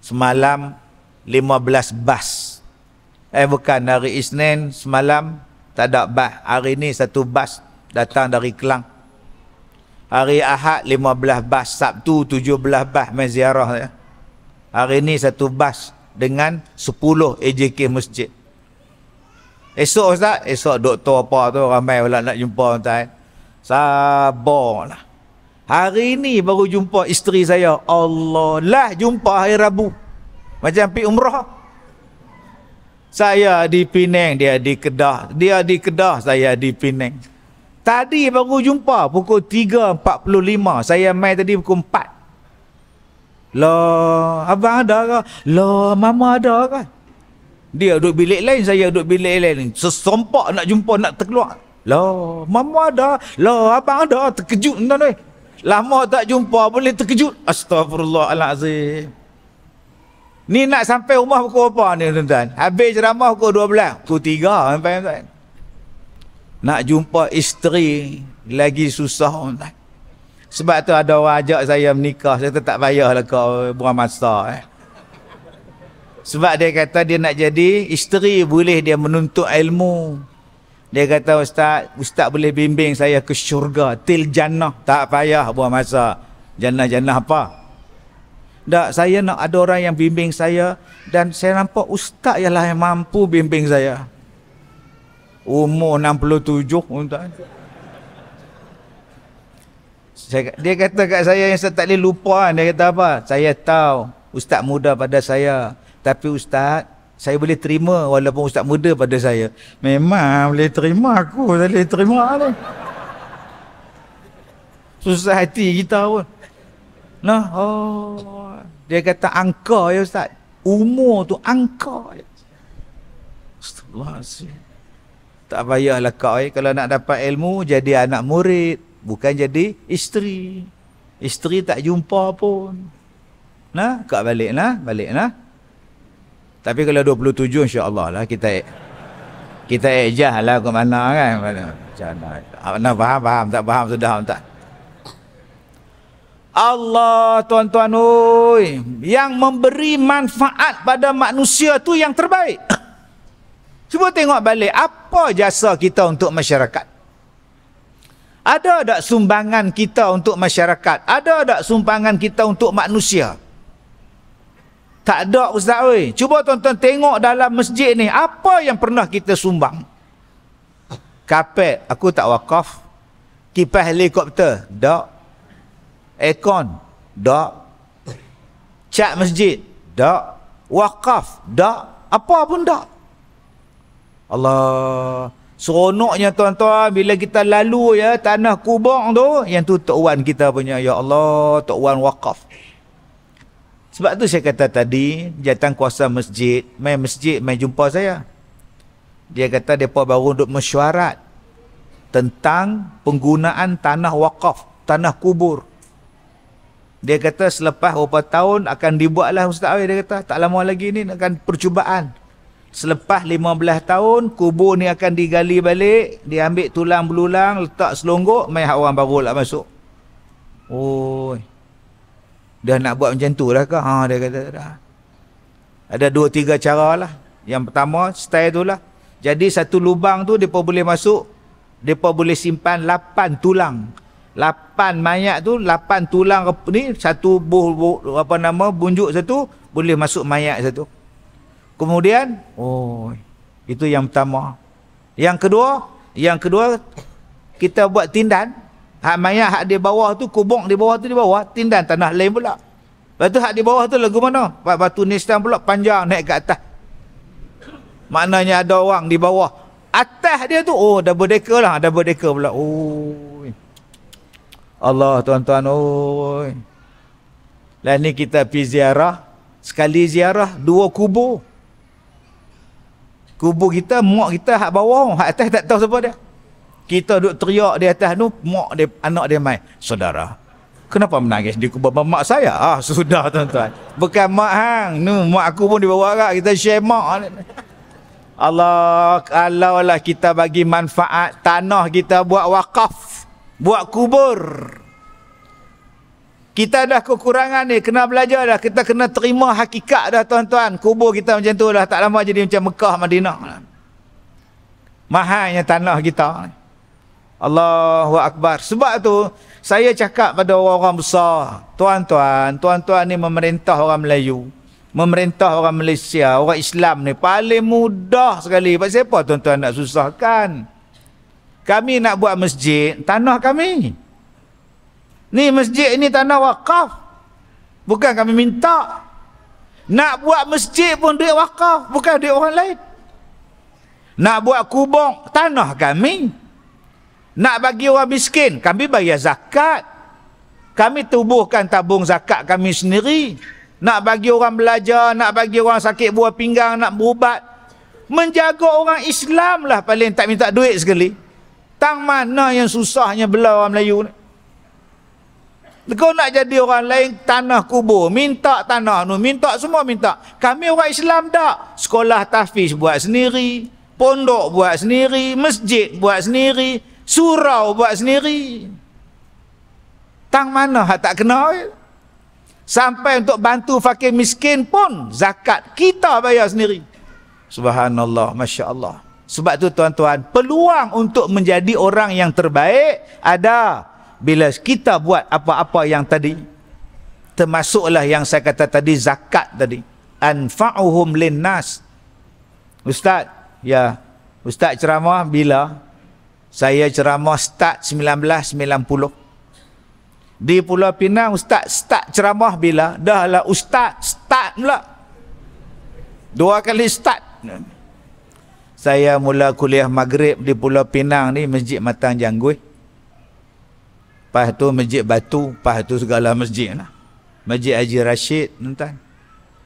Semalam 15 bas. Bukan, hari Isnin semalam tak ada bas. Hari ni satu bas datang dari Kelang. Hari Ahad 15 bas, Sabtu 17 bas mai ziarah saya. Hari ni satu bas dengan 10 AJK masjid. Esok Ustaz, esok doktor apa tu ramai pula nak jumpa Ustaz. Sabarlah. Hari ni baru jumpa isteri saya. Allah lah, jumpa hari Rabu. Macam pergi umrah. Saya di Penang, dia di Kedah. Dia di Kedah, saya di Penang. Tadi baru jumpa pukul 3.45. Saya mai tadi pukul 4. Lah, abang ada ke? Lah, mama ada ke? Dia duduk bilik lain, saya duduk bilik lain. Sesompak nak jumpa, nak terkeluar. Lah, mama ada. Lah, abang ada. Terkejut tuan. Lama tak jumpa, boleh terkejut. Astagfirullahalazim. Ni nak sampai rumah pukul apa ni tuan-tuan? Habis ceramah pukul 12. Pukul 3 sampai tuan. Nak jumpa isteri lagi susah tuan. Sebab tu ada orang ajak saya menikah. Saya tak payahlah kau buang masa. Sebab dia kata dia nak jadi isteri, boleh dia menuntut ilmu. Dia kata, Ustaz boleh bimbing saya ke syurga, til jannah. Tak payah buang masa. Jannah-jannah apa? Tak, saya nak ada orang yang bimbing saya, dan saya nampak Ustaz ialah yang mampu bimbing saya. Umur 67, Ustaz. Dia kata kat saya yang saya tak boleh lupa. Dia kata apa? Saya tahu Ustaz muda pada saya, tapi Ustaz, saya boleh terima walaupun Ustaz muda pada saya. Memang boleh terima, aku tak boleh terima ni. Susah hati kita pun. Nah, dia kata angka ya Ustaz. Umur tu angka ya. Astagfirullahaladzim. Tak payahlah kau kalau nak dapat ilmu jadi anak murid, bukan jadi isteri. Isteri tak jumpa pun. Nah, kau balik nah. Tapi kalau 27 insya-Allah lah kita ejah lah ke mana kan. Mana faham tak faham sudah tak. Allah tuan-tuan oi, yang memberi manfaat pada manusia tu yang terbaik. Cuba tengok balik apa jasa kita untuk masyarakat. Ada tak sumbangan kita untuk masyarakat? Ada tak sumbangan kita untuk manusia? Tak ada Ustaz oi. Cuba tuan-tuan tengok dalam masjid ni, apa yang pernah kita sumbang? Kapet, aku tak wakaf. Kipas helikopter, tak. Aircon, tak. Cat masjid, tak. Wakaf, tak. Apa pun tak. Allah, seronoknya tuan-tuan bila kita lalu ya tanah kubur tu, yang tu Tok Wan kita punya. Ya Allah, Tok Wan wakaf. Sebab tu saya kata tadi, jawatan kuasa masjid, main jumpa saya. Dia kata mereka baru duk mesyuarat tentang penggunaan tanah wakaf, tanah kubur. Dia kata selepas beberapa tahun akan dibuatlah Ustaz. Dia kata tak lama lagi ni akan percubaan. Selepas 15 tahun, kubur ni akan digali balik, diambil tulang belulang, letak selonggok, mai orang baru lah masuk. Oi. Dah nak buat macam tu lah ke? Dia kata dah. Ada 2-3 cara lah. Yang pertama, style tu lah. Jadi satu lubang tu, mereka boleh masuk, mereka boleh simpan 8 tulang. 8 mayat tu, 8 tulang ni, satu bunjuk satu, boleh masuk mayat satu. Kemudian, itu yang pertama. Yang kedua, kita buat tindan. Hak mayat hak di bawah tu, kubur di bawah tu di bawah, tindan tanah lain pula. Lepas tu hak di bawah tu lagu mana? Batu nisan pula panjang naik ke atas. Maknanya ada orang di bawah. Atas dia tu, double decker lah, double decker pula. Allah tuan-tuan, lah ni kita pergi ziarah, sekali ziarah 2 kubur. Kubur kita, mak kita hak bawah, hak atas tak tahu siapa dia. Kita duduk teriak di atas tu, mak dia, anak dia main. Saudara, kenapa menangis di kubur mak saya? Sudah tuan-tuan. Bukan mak hang. Mak aku pun di bawah agak, kita share mak. Allah, kalaulah kita bagi manfaat tanah kita buat wakaf, buat kubur. Kita dah kekurangan ni, kena belajar dah. Kita kena terima hakikat dah tuan-tuan. Kubur kita macam tu dah, tak lama jadi macam Mekah, Madinah. Mahalnya tanah kita. Allahu Akbar. Sebab tu, saya cakap pada orang-orang besar, tuan-tuan ni memerintah orang Melayu, memerintah orang Malaysia, orang Islam ni, paling mudah sekali. Pasal apa tuan-tuan nak susahkan? Kami nak buat masjid, tanah kami. Ni masjid ni tanah wakaf. Bukan kami minta. Nak buat masjid pun duit wakaf, bukan duit orang lain. Nak buat kubur, tanah kami. Nak bagi orang miskin, kami bayar zakat. Kami tubuhkan tabung zakat kami sendiri. Nak bagi orang belajar, nak bagi orang sakit buah pinggang, nak berubat. Menjaga orang Islam lah paling tak minta duit sekali. Tang mana yang susahnya belah orang Melayu ni. Kau nak jadi orang lain, tanah kubur, minta tanah tu, minta semua minta. Kami orang Islam tak. Sekolah tahfiz buat sendiri, pondok buat sendiri, masjid buat sendiri, surau buat sendiri. Tang mana hak tak kena? Sampai untuk bantu fakir miskin pun zakat kita bayar sendiri. Subhanallah, Masya Allah. Sebab tu tuan-tuan, peluang untuk menjadi orang yang terbaik ada bila kita buat apa-apa yang tadi. Termasuklah yang saya kata tadi, zakat tadi. Anfa'uhum linnas. Ustaz, ya, Ustaz ceramah bila? Saya ceramah start 1990. Di Pulau Pinang, Ustaz start ceramah bila? Dah lah Ustaz start pula. 2 kali start. Saya mula kuliah maghrib di Pulau Pinang ni, Masjid Matang Janggui. Lepas tu Masjid Batu, lepas tu segala masjid lah. Masjid Haji Rashid, tuan.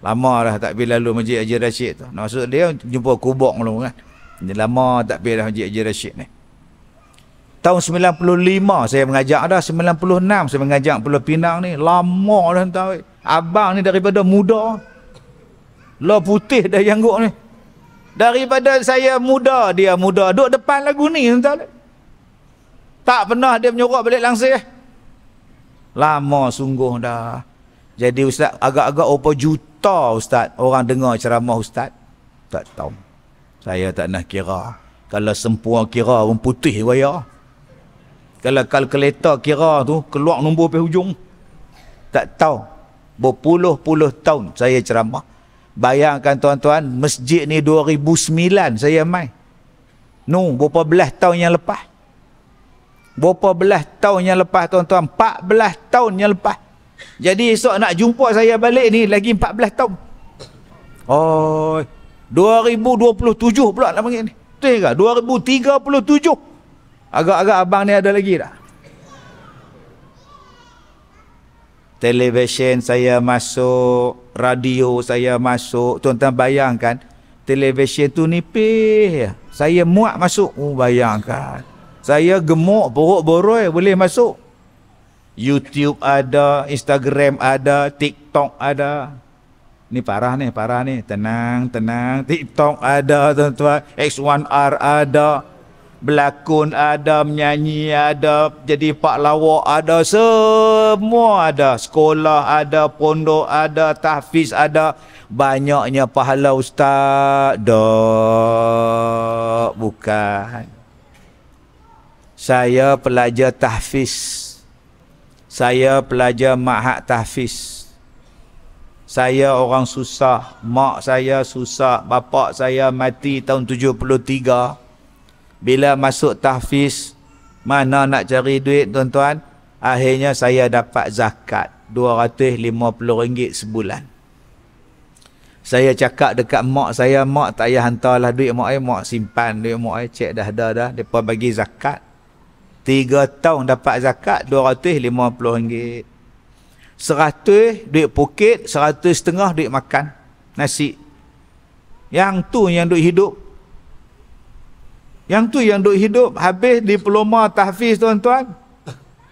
Lama dah tak pergi lalu Masjid Haji Rashid tu. Maksud dia jumpa kubur dulu kan. Dia lama tak pergi dah Masjid Haji Rashid ni. Tahun 95 saya mengajak dah, 96 saya mengajak Pulau Pinang ni. Lama dah tuan. Abang ni daripada muda. Lah putih dah janggut ni. Daripada saya muda, dia muda. Duduk depan lagu ni tuan. Tak pernah dia menyorok balik langsir. Lama sungguh dah. Jadi Ustaz, agak-agak berapa juta Ustaz orang dengar ceramah Ustaz? Tak tahu. Saya tak nak kira. Kalau sempua kira, orang putih bayar. Kalau kalkulator kira tu, keluar nombor pergi hujung. Tak tahu. Berpuluh-puluh tahun saya ceramah. Bayangkan tuan-tuan, masjid ni 2009 saya main. Berapa belas tahun yang lepas. Berapa belas tahun yang lepas tuan-tuan? 14 tahun yang lepas. Jadi esok nak jumpa saya balik ni lagi 14 tahun. Oh, 2027 pula nak panggil ni. Betul ke? 2037. Agak-agak abang ni ada lagi dah. Televisyen saya masuk, radio saya masuk. Tuan-tuan bayangkan, televisyen tu nipis. Saya muat masuk. Oh, bayangkan. Saya gemuk, borok-boroi boleh masuk. YouTube ada, Instagram ada, TikTok ada. Ni parah ni. Tenang. TikTok ada tuan-tuan. X1R ada. Berlakon ada, menyanyi ada, jadi pak lawak ada, semua ada. Sekolah ada, pondok ada, tahfiz ada. Banyaknya pahala ustaz. Dak, bukan. Saya pelajar tahfiz. Saya pelajar ma'had tahfiz. Saya orang susah. Mak saya susah. Bapak saya mati tahun 73. Bila masuk tahfiz, mana nak cari duit tuan-tuan? Akhirnya saya dapat zakat RM250 sebulan. Saya cakap dekat mak saya, mak tak payah hantarlah duit mak saya, mak simpan duit mak saya, cek dah. Mereka bagi zakat. 3 tahun dapat zakat RM250. 100 duit poket, 100 setengah duit makan nasi. Yang tu yang duk hidup. Habis diploma tahfiz tuan-tuan,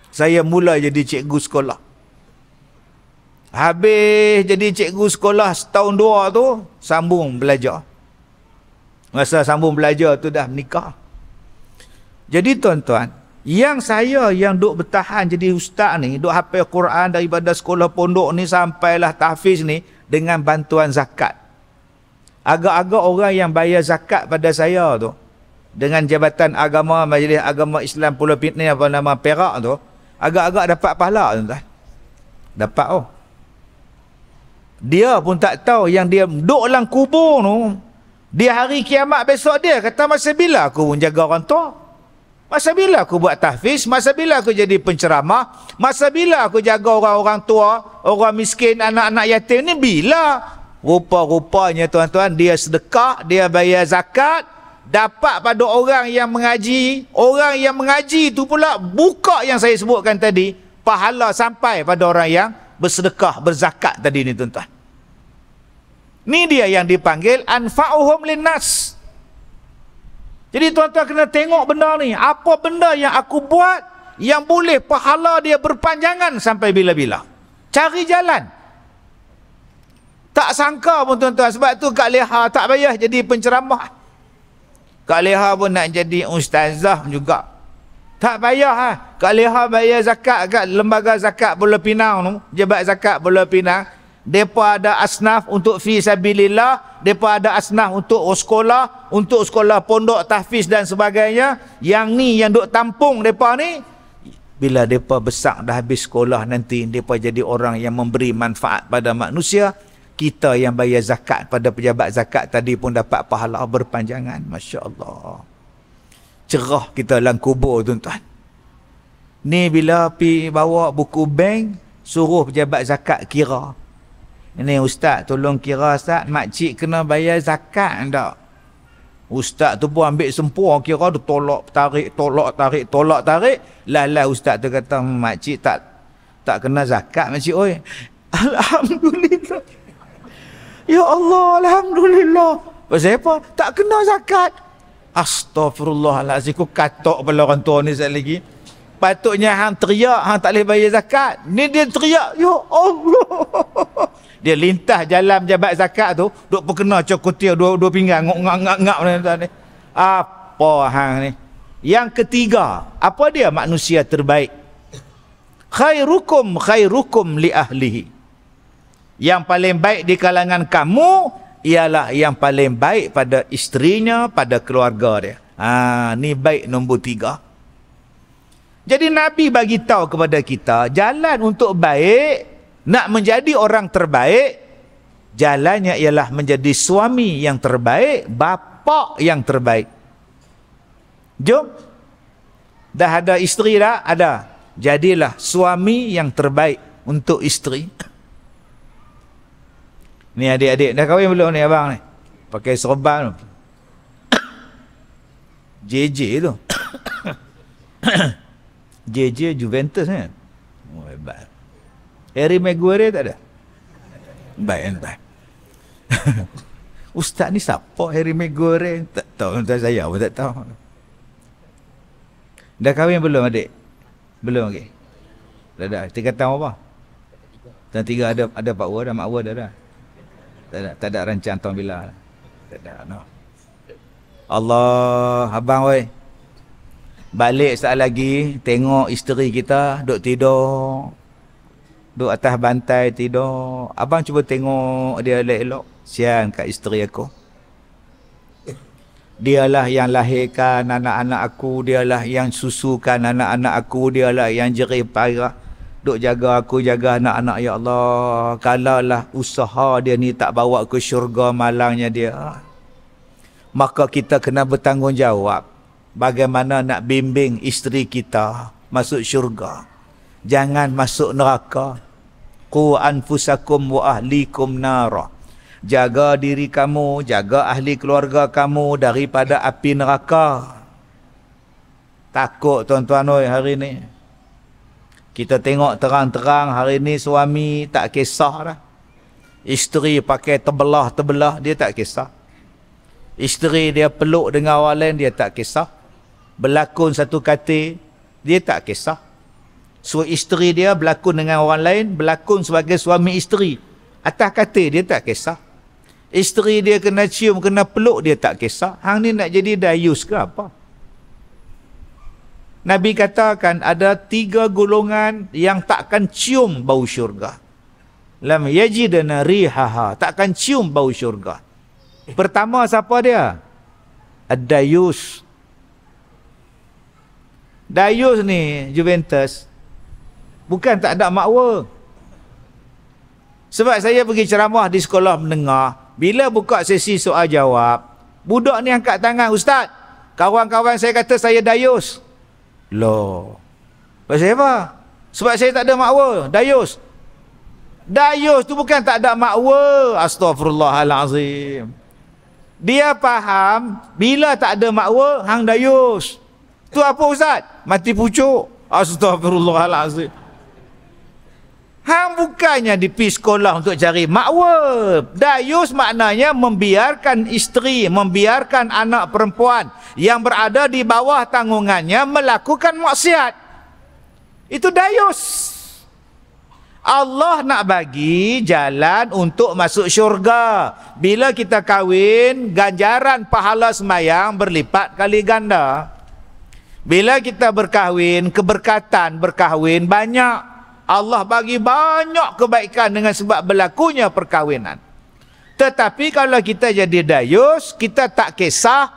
saya mula jadi cikgu sekolah. Habis jadi cikgu sekolah setahun 2 tu, sambung belajar. Masa sambung belajar tu dah menikah. Jadi tuan-tuan, yang duk bertahan jadi ustaz ni, duk hafal Quran daripada sekolah pondok ni sampailah tahfiz ni dengan bantuan zakat. Agak-agak orang yang bayar zakat pada saya tu, dengan Jabatan Agama Majlis Agama Islam Pulau Pinang apa nama Perak tu, agak-agak dapat pahala tuan-tuan. Dapat Dia pun tak tahu yang dia duduk dalam kubur tu, dia hari kiamat besok dia kata, masa bila aku menjaga orang tua? Masa bila aku buat tahfiz? Masa bila aku jadi penceramah? Masa bila aku jaga orang-orang tua, orang miskin, anak-anak yatim ni bila? Rupa-rupanya tuan-tuan, dia sedekah, dia bayar zakat, dapat pada orang yang mengaji. Orang yang mengaji tu pula buka yang saya sebutkan tadi, pahala sampai pada orang yang bersedekah, berzakat tadi ni tuan-tuan. Ni dia yang dipanggil anfa'uhum linnas. Jadi tuan-tuan kena tengok benda ni. Apa benda yang aku buat yang boleh pahala dia berpanjangan sampai bila-bila. Cari jalan. Tak sangka pun tuan-tuan. Sebab tu Kak Leha tak payah jadi penceramah. Kak Leha pun nak jadi ustazah juga. Tak payah ha. Kak Leha bayar zakat kat lembaga zakat Pulau Pinang tu, Jabat Zakat Pulau Pinang. Depa ada asnaf untuk fi sabilillah, depa ada asnaf untuk sekolah pondok tahfiz dan sebagainya. Yang ni yang duk tampung depa ni, bila depa besar dah habis sekolah nanti, depa jadi orang yang memberi manfaat pada manusia. Kita yang bayar zakat pada pejabat zakat tadi pun dapat pahala berpanjangan. Masya-Allah. Cerah kita dalam kubur tuan-tuan. Ni bila pi bawa buku bank, suruh pejabat zakat kira. Ini ustaz tolong kira ustaz, makcik kena bayar zakat tak? Ustaz tu pun ambil sempur kira, dia tolak tarik. Lah ustaz tu kata, makcik tak kena zakat makcik oi. Alhamdulillah. Ya Allah, alhamdulillah. Pasal apa? Tak kena zakat. Astaghfirullahalazim, aku katok kepala orang tua ni sekali lagi. Patutnya hang teriak, hang tak boleh bayar zakat. Ni dia teriak, ya Allah. Dia lintas jalan jabat zakat tu, duk perkena cokotia dua pinggang, ngak ni. Apa hang ni? Yang ketiga, apa dia manusia terbaik? Khairukum li ahlihi. Yang paling baik di kalangan kamu ialah yang paling baik pada isterinya, pada keluarga dia. Ni baik nombor 3. Jadi Nabi bagi tahu kepada kita, jalan untuk baik, nak menjadi orang terbaik, jalannya ialah menjadi suami yang terbaik, bapa yang terbaik. Jom. Dah ada isteri dah? Ada. Jadilah suami yang terbaik untuk isteri. Ni adik-adik, dah kahwin belum ni abang ni? Pakai serban tu. JJ tu. JJ Juventus ni. Oh, hebat. Harry Maguire tak ada? Baik. Ustaz ni siapa Harry Maguire? Tak tahu, saya pun tak tahu. Dah kahwin belum adik? Belum lagi? Dah ada. Tingkatan apa? Dan 3 ada pak ua dah, mak ua dah. Tak ada rancang tahun bila. Tak ada, no. Allah, abang oi. Balik sekejap lagi, tengok isteri kita duk tidur. Duk atas bantai tidur. Abang cuba tengok dia elok-elok. Sian kat isteri aku. Dialah yang lahirkan anak-anak aku, dialah yang susukan anak-anak aku, dialah yang jerih payah duk jaga aku, jaga anak-anak, ya Allah. Kalaulah usaha dia ni tak bawa ke syurga malangnya dia, maka kita kena bertanggungjawab bagaimana nak bimbing isteri kita masuk syurga, jangan masuk neraka. Qu anfusakum wa ahlikum nara. Jaga diri kamu, jaga ahli keluarga kamu daripada api neraka. Takut tuan-tuan oi hari ni. Kita tengok terang-terang hari ni suami tak kisah dah. Isteri pakai terbelah, dia tak kisah. Isteri dia peluk dengan orang lain, dia tak kisah. Berlakon satu katil, dia tak kisah. So isteri dia berlakon dengan orang lain, berlakon sebagai suami isteri atas katil, dia tak kisah. Isteri dia kena cium, kena peluk, dia tak kisah. Hang ni nak jadi dayus ke apa? Nabi katakan ada 3 golongan yang takkan cium bau syurga. Lam yajidna rihaha, takkan cium bau syurga. Pertama siapa dia? Ad-dayus. Dayus ni Juventus bukan tak ada makwa. Sebab saya pergi ceramah di sekolah menengah, bila buka sesi soal jawab, budak ni angkat tangan, ustaz, kawan-kawan saya kata saya dayus. Loh, pasal apa? Sebab saya tak ada makwa. Dayus tu bukan tak ada makwa. Astaghfirullahalazim. Dia faham bila tak ada makwa hang dayus. Tu apa ustaz? Mati pucuk. Astaghfirullahalazim. Hang bukannya pergi sekolah untuk cari makwa. Dayus maknanya membiarkan isteri, membiarkan anak perempuan yang berada di bawah tanggungannya melakukan maksiat. Itu dayus. Allah nak bagi jalan untuk masuk syurga. Bila kita kahwin, ganjaran pahala sembahyang berlipat kali ganda. Bila kita berkahwin, keberkatan berkahwin banyak. Allah bagi banyak kebaikan dengan sebab berlakunya perkahwinan. Tetapi kalau kita jadi dayus, kita tak kisah,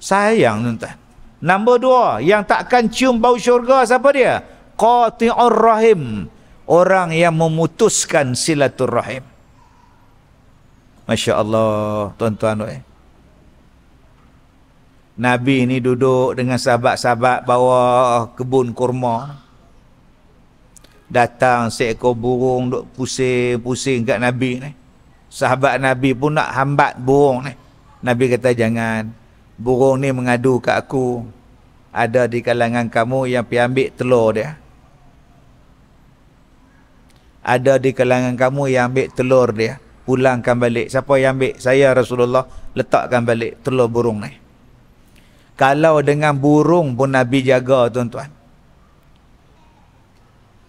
sayang tuan-tuan. Nombor 2, yang takkan cium bau syurga siapa dia? Qati'ur rahim, orang yang memutuskan silaturrahim. Masya Allah, tuan-tuan. Nabi ni duduk dengan sahabat-sahabat bawah kebun kurma. Datang seekor burung duk pusing-pusing kat Nabi ni. Sahabat Nabi pun nak hambat burung ni. Nabi kata, jangan. Burung ni mengadu kat aku. Ada di kalangan kamu yang pergi ambil telur dia. Ada di kalangan kamu yang ambil telur dia. Pulangkan balik. Siapa yang ambil? Saya Rasulullah. Letakkan balik telur burung ni. Kalau dengan burung pun Nabi jaga, tuan-tuan.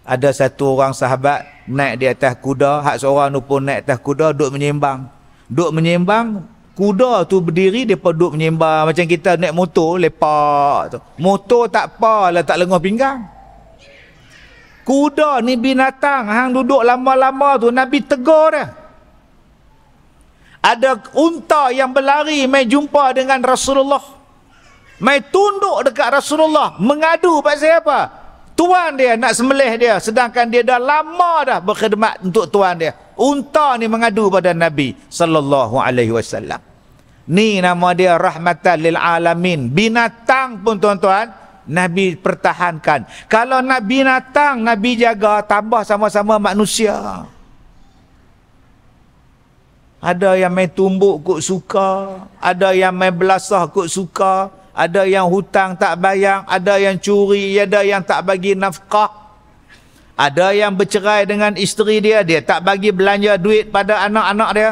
Ada satu orang sahabat naik di atas kuda. Hak seorang tu pun naik atas kuda, duk menyembang. Duk menyembang. Kuda tu berdiri, dia pun duk menyembang. Macam kita naik motor, lepak tu. Motor tak apa lah, tak lenguh pinggang. Kuda ni binatang. Hang duduk lama-lama tu, Nabi tegur dah. Ada unta yang berlari, mai jumpa dengan Rasulullah. Mai tunduk dekat Rasulullah. Mengadu pasal apa? Tuan dia nak sembelih dia. Sedangkan dia dah lama dah berkhidmat untuk tuan dia. Unta ni mengadu pada Nabi sallallahu alaihi wasallam. Ni nama dia rahmatan lil alamin. Binatang pun tuan-tuan, Nabi pertahankan. Kalau nak binatang, Nabi jaga, tambah sama-sama manusia. Ada yang main tumbuk kok suka, ada yang main belasah kok suka, ada yang hutang tak bayar, ada yang curi, ada yang tak bagi nafkah. Ada yang bercerai dengan isteri dia, dia tak bagi belanja duit pada anak-anak dia.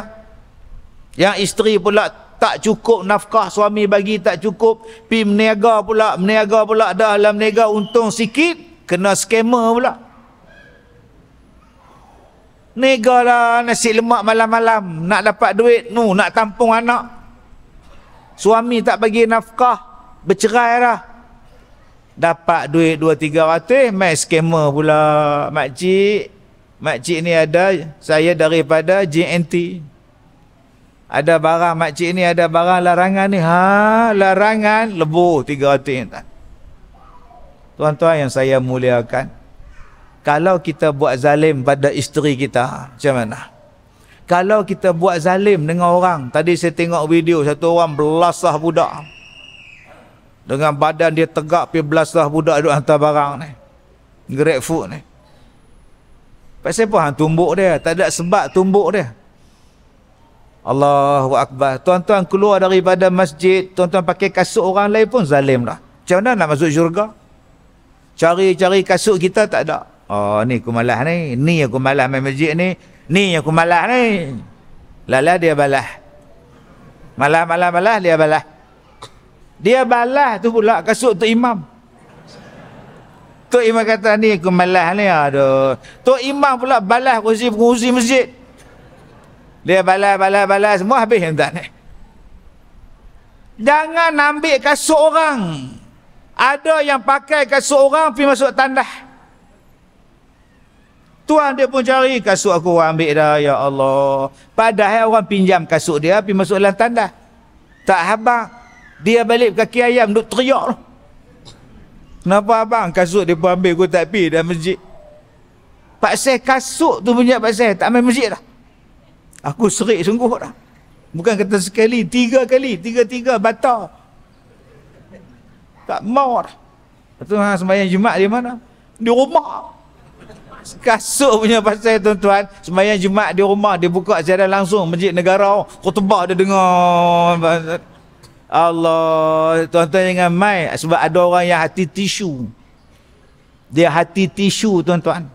Yang isteri pula tak cukup nafkah, suami bagi tak cukup, pi meniaga pula dah dalam meniaga untung sikit, kena skamer pula. Niaga lah nasi lemak malam-malam, nak dapat duit, nak tampung anak. Suami tak bagi nafkah, bercerai dah. Dapat duit 2-300, mai skamer pula. Makcik ni ada, saya daripada JNT. Ada barang, makcik ni ada barang larangan ni. Larangan, lebur 300. Tuan-tuan yang saya muliakan, kalau kita buat zalim pada isteri kita, macam mana? Kalau kita buat zalim dengan orang, tadi saya tengok video, satu orang belasah budak. Dengan badan dia tegak, pergi belasah budak duduk hantar barang ni. Grab food ni. Pasal apa hang tumbuk dia? Tak ada sebab tumbuk dia. Allahu Akbar. Tuan-tuan keluar daripada masjid, tuan-tuan pakai kasut orang lain pun zalim dah. Macam mana nak masuk syurga? Cari-cari kasut kita tak ada. Oh, ni aku malas ni. Ni aku malas main masjid ni. Ni aku malas ni. Lala dia balas. Malas dia balas. Dia balas tu pula kasut Tok Imam. Tok Imam kata ni aku malas ni. Aduh. Tok Imam pula balas pengurusi masjid. Dia balas semua habis hendak ni. Jangan ambil kasut orang. Ada yang pakai kasut orang pergi masuk tandas. Tuan dia pun cari kasut aku ambil dah, ya Allah. Padahal orang pinjam kasut dia pergi masuk dalam tandas. Tak habang. Dia balik kaki ayam duk teriak. Kenapa abang kasut dia pun ambil, aku tak pergi dalam masjid. Pasal kasut tu punya pasal tak main masjid dah. Aku serik sungguh dah. Bukan kata sekali, 3 kali, 3 batal. Tak mau dah. Lepas tu sembahyang Jumaat di mana? Di rumah. Kasut punya pasal tuan-tuan, sembahyang Jumaat di rumah, dia buka siaran langsung Masjid Negara, khutbah dia dengar. Allah, tuan-tuan jangan mai, sebab ada orang yang hati tisu. Dia hati tisu tuan-tuan.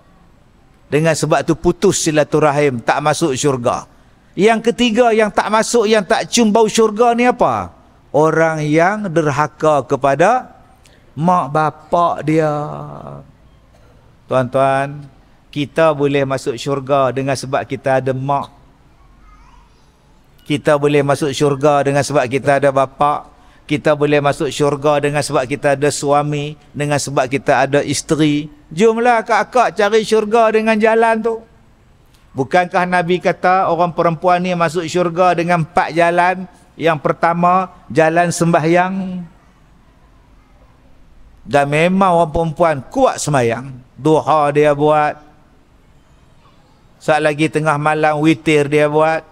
Dengan sebab tu putus silaturahim, tak masuk syurga. Yang ketiga yang tak masuk, yang tak cium bau syurga ni apa? Orang yang derhaka kepada mak bapak dia. Tuan-tuan, kita boleh masuk syurga dengan sebab kita ada mak. Kita boleh masuk syurga dengan sebab kita ada bapa. Kita boleh masuk syurga dengan sebab kita ada suami, dengan sebab kita ada isteri. Jomlah akak-akak cari syurga dengan jalan tu. Bukankah Nabi kata orang perempuan ni masuk syurga dengan 4 jalan? Yang pertama, jalan sembahyang. Dan memang orang perempuan kuat sembahyang. Duha dia buat. Saat lagi tengah malam witir dia buat.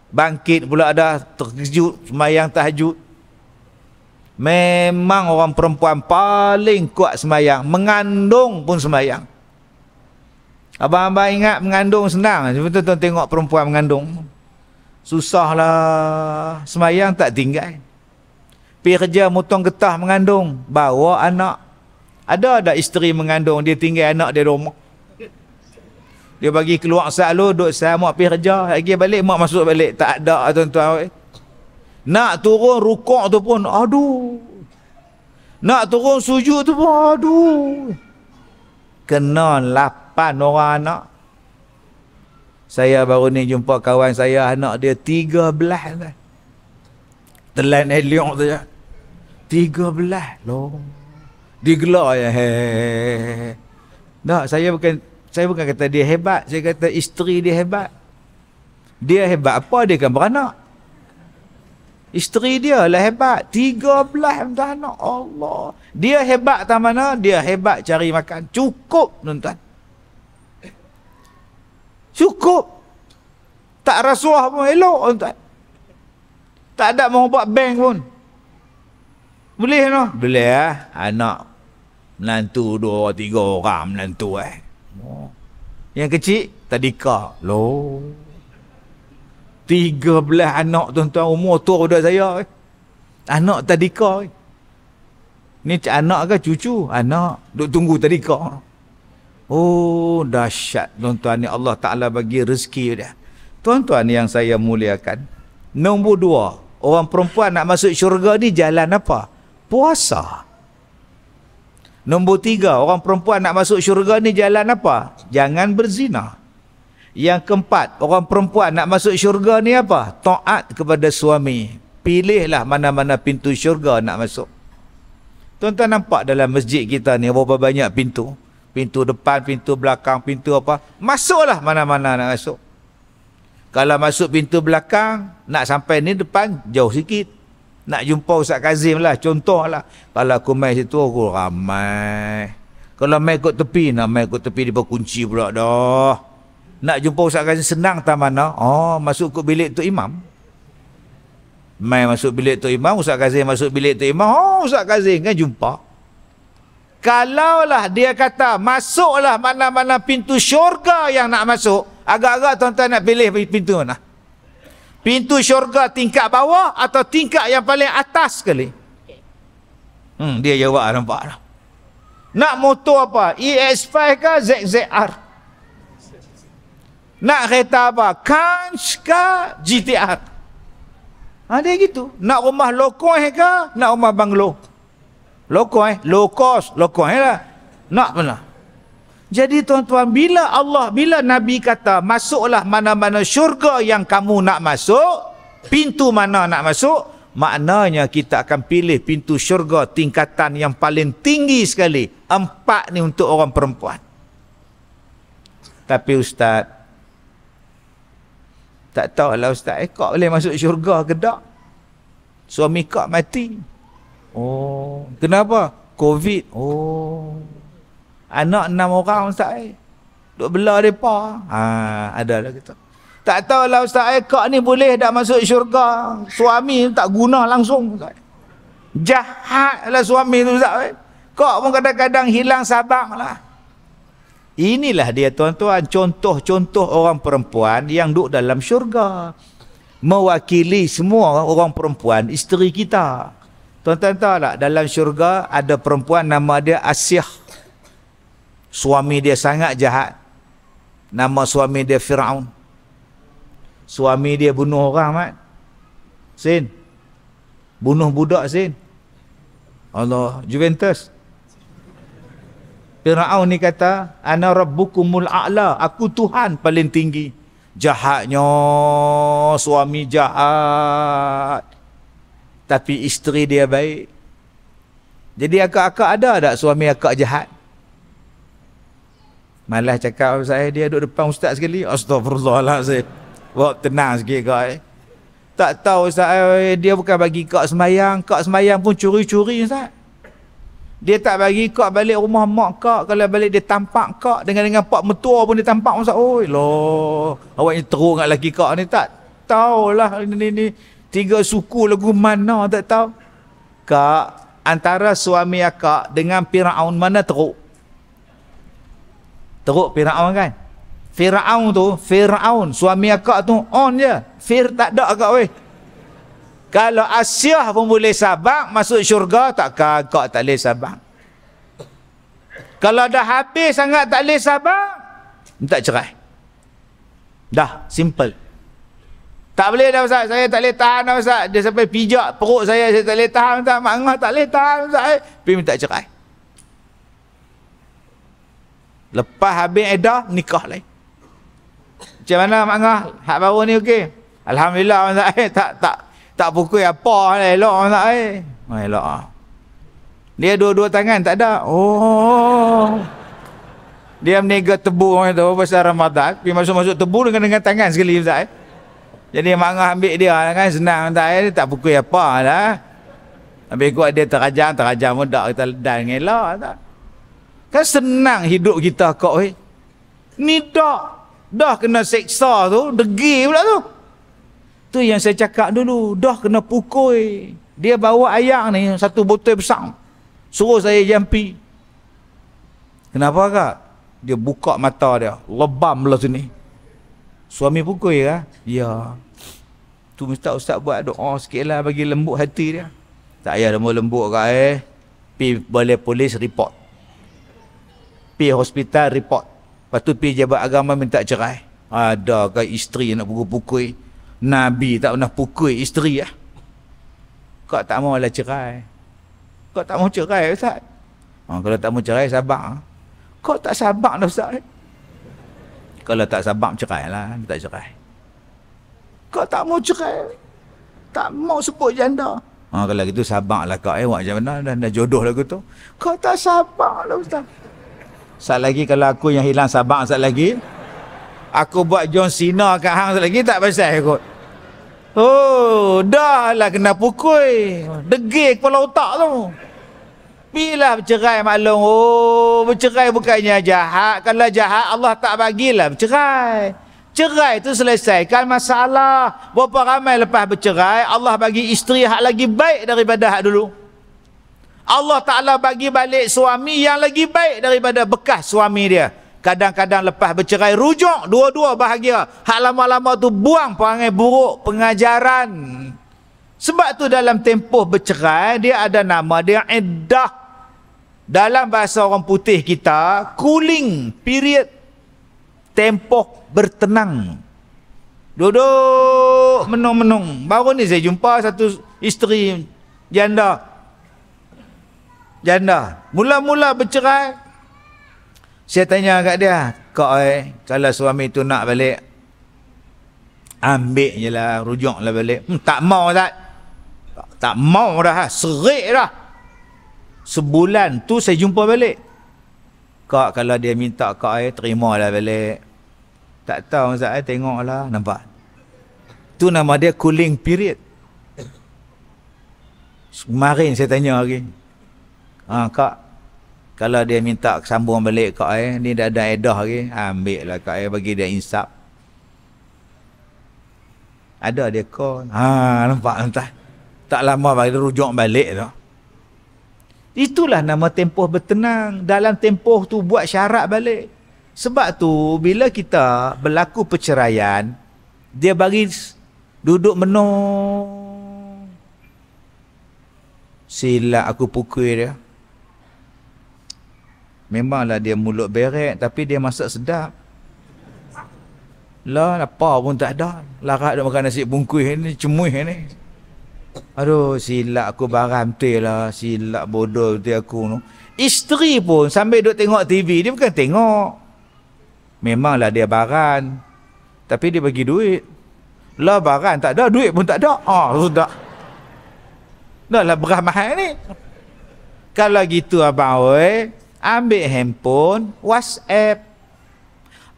Bangkit pula dah terkejut sembahyang tahajud. Memang orang perempuan paling kuat sembahyang. Mengandung pun sembahyang. Abang-abang ingat mengandung senang. Betul-betul tengok perempuan mengandung. Susahlah. Sembahyang tak tinggal. Pergi kerja motong getah mengandung. Bawa anak. Ada isteri mengandung. Dia tinggal anak dia di rumah. Dia bagi keluar selalu. Duduk saya mak pergi kerja. Lagi balik mak masuk balik. Tak ada tuan-tuan. Nak turun rukuk tu pun aduh. Nak turun sujud tu pun aduh. Kena 8 orang anak. Saya baru ni jumpa kawan saya, anak dia 13 kan. Telan Eliok tu je. 13 loh. Digelar ya. Tak, saya bukan kata dia hebat, saya kata isteri dia hebat. Dia hebat apa? Dia kan beranak. Isteri dia lah hebat. 13 anak. Allah. Dia hebat tak mana? Dia hebat cari makan. Cukup tuan-tuan. Cukup. Tak rasuah pun elok tuan-tuan. Tak ada mau buat bank pun. Boleh no? Boleh lah. Anak menantu 2-3 orang menantu Yang kecil tadika. Loh. 13 anak tuan-tuan, umur tu dah saya. Anak tadika. Ni anak ke cucu? Anak. Duk tunggu tadika. Oh, dahsyat tuan-tuan, ni Allah Ta'ala bagi rezeki dia. Tuan-tuan yang saya muliakan. Nombor 2, orang perempuan nak masuk syurga ni jalan apa? Puasa. Nombor 3, orang perempuan nak masuk syurga ni jalan apa? Jangan berzina. Yang keempat, orang perempuan nak masuk syurga ni apa? Taat kepada suami. Pilihlah mana-mana pintu syurga nak masuk. Tuan-tuan nampak dalam masjid kita ni berapa banyak pintu? Pintu depan, pintu belakang, pintu apa? Masuklah mana-mana nak masuk. Kalau masuk pintu belakang, nak sampai ni depan, jauh sikit. Nak jumpa Ustaz Kazim lah, contohlah. Kalau aku main situ, aku ramai. Kalau main kot tepi, nak main kot tepi, dia berkunci pula dah. Nak jumpa Ustaz Kazim senang tak mana? Oh, masuk ke bilik Tok Imam. Mai masuk bilik Tok Imam, Ustaz Kazim masuk bilik Tok Imam. Oh, Ustaz Kazim kan jumpa. Kalaulah dia kata, masuklah mana-mana pintu syurga yang nak masuk, agak-agak tuan-tuan nak pilih pintu mana? Pintu syurga tingkat bawah atau tingkat yang paling atas sekali? Dia jawab nampak dah. Nak motor apa? EX5 ke ZZR? Nak kereta apa? Kanch ke GTR? Dia gitu. Nak rumah lokoi ke? Nak rumah banglo? Lokoi, low cost, lokoi lah. Nak mana? Jadi tuan-tuan, bila Nabi kata masuklah mana-mana syurga yang kamu nak masuk, pintu mana nak masuk, maknanya kita akan pilih pintu syurga tingkatan yang paling tinggi sekali. 4 ni untuk orang perempuan. Tapi Ustaz, tak tahulah Ustaz, kak boleh masuk syurga ke tak? Suami kak mati. Oh, kenapa? Covid. Oh, anak 6 orang Ustaz. Duk bela mereka. Adalah kita. Tak tahulah Ustaz, kak ni boleh tak masuk syurga? Suami tak guna langsung Ustaz. Jahatlah suami tu Ustaz. Kak pun kadang-kadang hilang sabar lah. Inilah dia tuan-tuan, contoh-contoh orang perempuan yang duduk dalam syurga. Mewakili semua orang perempuan, isteri kita. Tuan-tuan tahu tak, dalam syurga ada perempuan nama dia Asyah. Suami dia sangat jahat. Nama suami dia Fir'aun. Suami dia bunuh orang, Mat. Sin. Bunuh budak, Sin. Allah, Juventus. Fir'aun ni kata, ana rabbukumul a'la, aku Tuhan paling tinggi. Jahatnya suami jahat. tapi isteri dia baik. Jadi akak-akak ada tak suami akak jahat? Malah cakap saya, dia duduk depan ustaz sekali. Astagfirullahaladzim. Buat tenang sikit kak. Tak tahu ustaz, dia bukan bagi kak semayang pun curi-curi ustaz. Dia tak bagi kak balik rumah mak kak. Kalau balik dia tampak kak dengan pak mertua pun dia tampak ustaz. Oh loh, awaknya teruk dengan lelaki kak ni. Tak tahulah ni 3 suku lagu mana tak tahu. Kak, antara suami akak dengan Firaun mana teruk? Teruk Firaun kan? Firaun suami akak tu on je. Tak ada akak weh. Kalau Asyah pun boleh sabar masuk syurga, takkan akak tak boleh sabar? Kalau dah habis sangat tak boleh sabar, minta cerai. Dah, simple. Tak boleh dah ustaz, saya tak boleh tahan dah ustaz. Dia sampai pijak perut saya tak boleh tahan ustaz. Mak Angah tak boleh tahan ustaz. Pergi minta cerai. Lepas habis edah, nikah lain. Macam mana Mak Angah? Hak baru ni okey? Alhamdulillah ustaz. Tak pukul apa lah, elok ustaz elok. Dia dua-dua tangan tak ada. Oh. Dia meniaga tebu orang tu pasal Ramadan. Pergi masuk-masuk tebu dengan tangan sekali ustaz. Jadi Mak Angah ambil dia kan, senang tak tak pukul apa lah. Habis kuat dia terajam mudah kita dan ngelak tak. Kan senang hidup kita kok weh. Ni dah kena seksa tu, degil pula tu. Tu yang saya cakap dulu, dah kena pukul. Dia bawa ayak ni satu botol besar. Suruh saya jampi. Kenapa kak? Dia buka mata dia, lebam belah sini. Suami pukul ya? Ya. Tu mesti ustaz buat doa sikitlah bagi lembut hati dia. Tak payah lembut kak Pi boleh polis report. Pi hospital report. Lepas tu pi jabat agama minta cerai. Ada ke isteri nak pukul-pukul? Nabi tak pernah pukul isteri lah. Kak tak mau lah cerai. Kak tak mau cerai ustaz. Kalau tak mau cerai sabar. Kak tak sabar dah ustaz. Kalau tak sabar cerai lah, tak cerai. Kau tak mau cerai, tak mau sebut janda. Kalau gitu sabar lah kau buat macam mana, dah jodoh lagu tu. Kau tak sabar lah ustaz. Sat lagi kalau aku yang hilang sabar sat lagi, aku buat John Cena kat hang sat lagi tak pasal kot. Oh, dah lah kena pukul. Degil kepala otak tu. Bila bercerai maklum. Oh, bercerai bukannya jahat. Kalau jahat Allah tak bagilah bercerai. Cerai tu selesaikan masalah. Berapa ramai lepas bercerai Allah bagi isteri hak lagi baik daripada hak dulu. Allah Ta'ala bagi balik suami yang lagi baik daripada bekas suami dia. Kadang-kadang lepas bercerai rujuk, dua-dua bahagia. Hak lama-lama tu buang perangai buruk, pengajaran. Sebab tu dalam tempoh bercerai dia ada nama dia iddah. Dalam bahasa orang putih kita, cooling period, tempoh bertenang. Duduk menung-menung. Baru ni saya jumpa satu isteri janda. Mula-mula bercerai, saya tanya kat dia, kak kalau suami tu nak balik, ambil je lah, rujuk lah balik. Tak mau tak? Tak mau dah, serik dah. Sebulan tu saya jumpa balik. Kak kalau dia minta kak terima lah balik. Tak tahu Ustaz tengok lah, nampak. Tu nama dia cooling period. Kemarin saya tanya lagi. Kak, kalau dia minta sambung balik kak ni dah ada edah lagi, ambil lah kak bagi dia insaf. Ada dia call. Nampak entah. Tak lama bagi dia rujuk balik tu. Itulah nama tempoh bertenang. Dalam tempoh tu buat syarat balik. Sebab tu bila kita berlaku perceraian, dia bagi duduk menung. Silap aku pukul dia. Memanglah dia mulut berek, tapi dia masak sedap. Lah, apa pun tak ada. Larat dia makan nasi bungkus ni, cemuih ni. Aduh, silap aku barang betul lah. Silap bodoh betul aku tu. Isteri pun sambil duduk tengok TV, dia bukan tengok. Memanglah dia baran, tapi dia bagi duit. Lah baran tak ada, duit pun tak ada. Sudah. Dah lah berah mahal ni. Kalau gitu abang oi, ambil handphone, WhatsApp.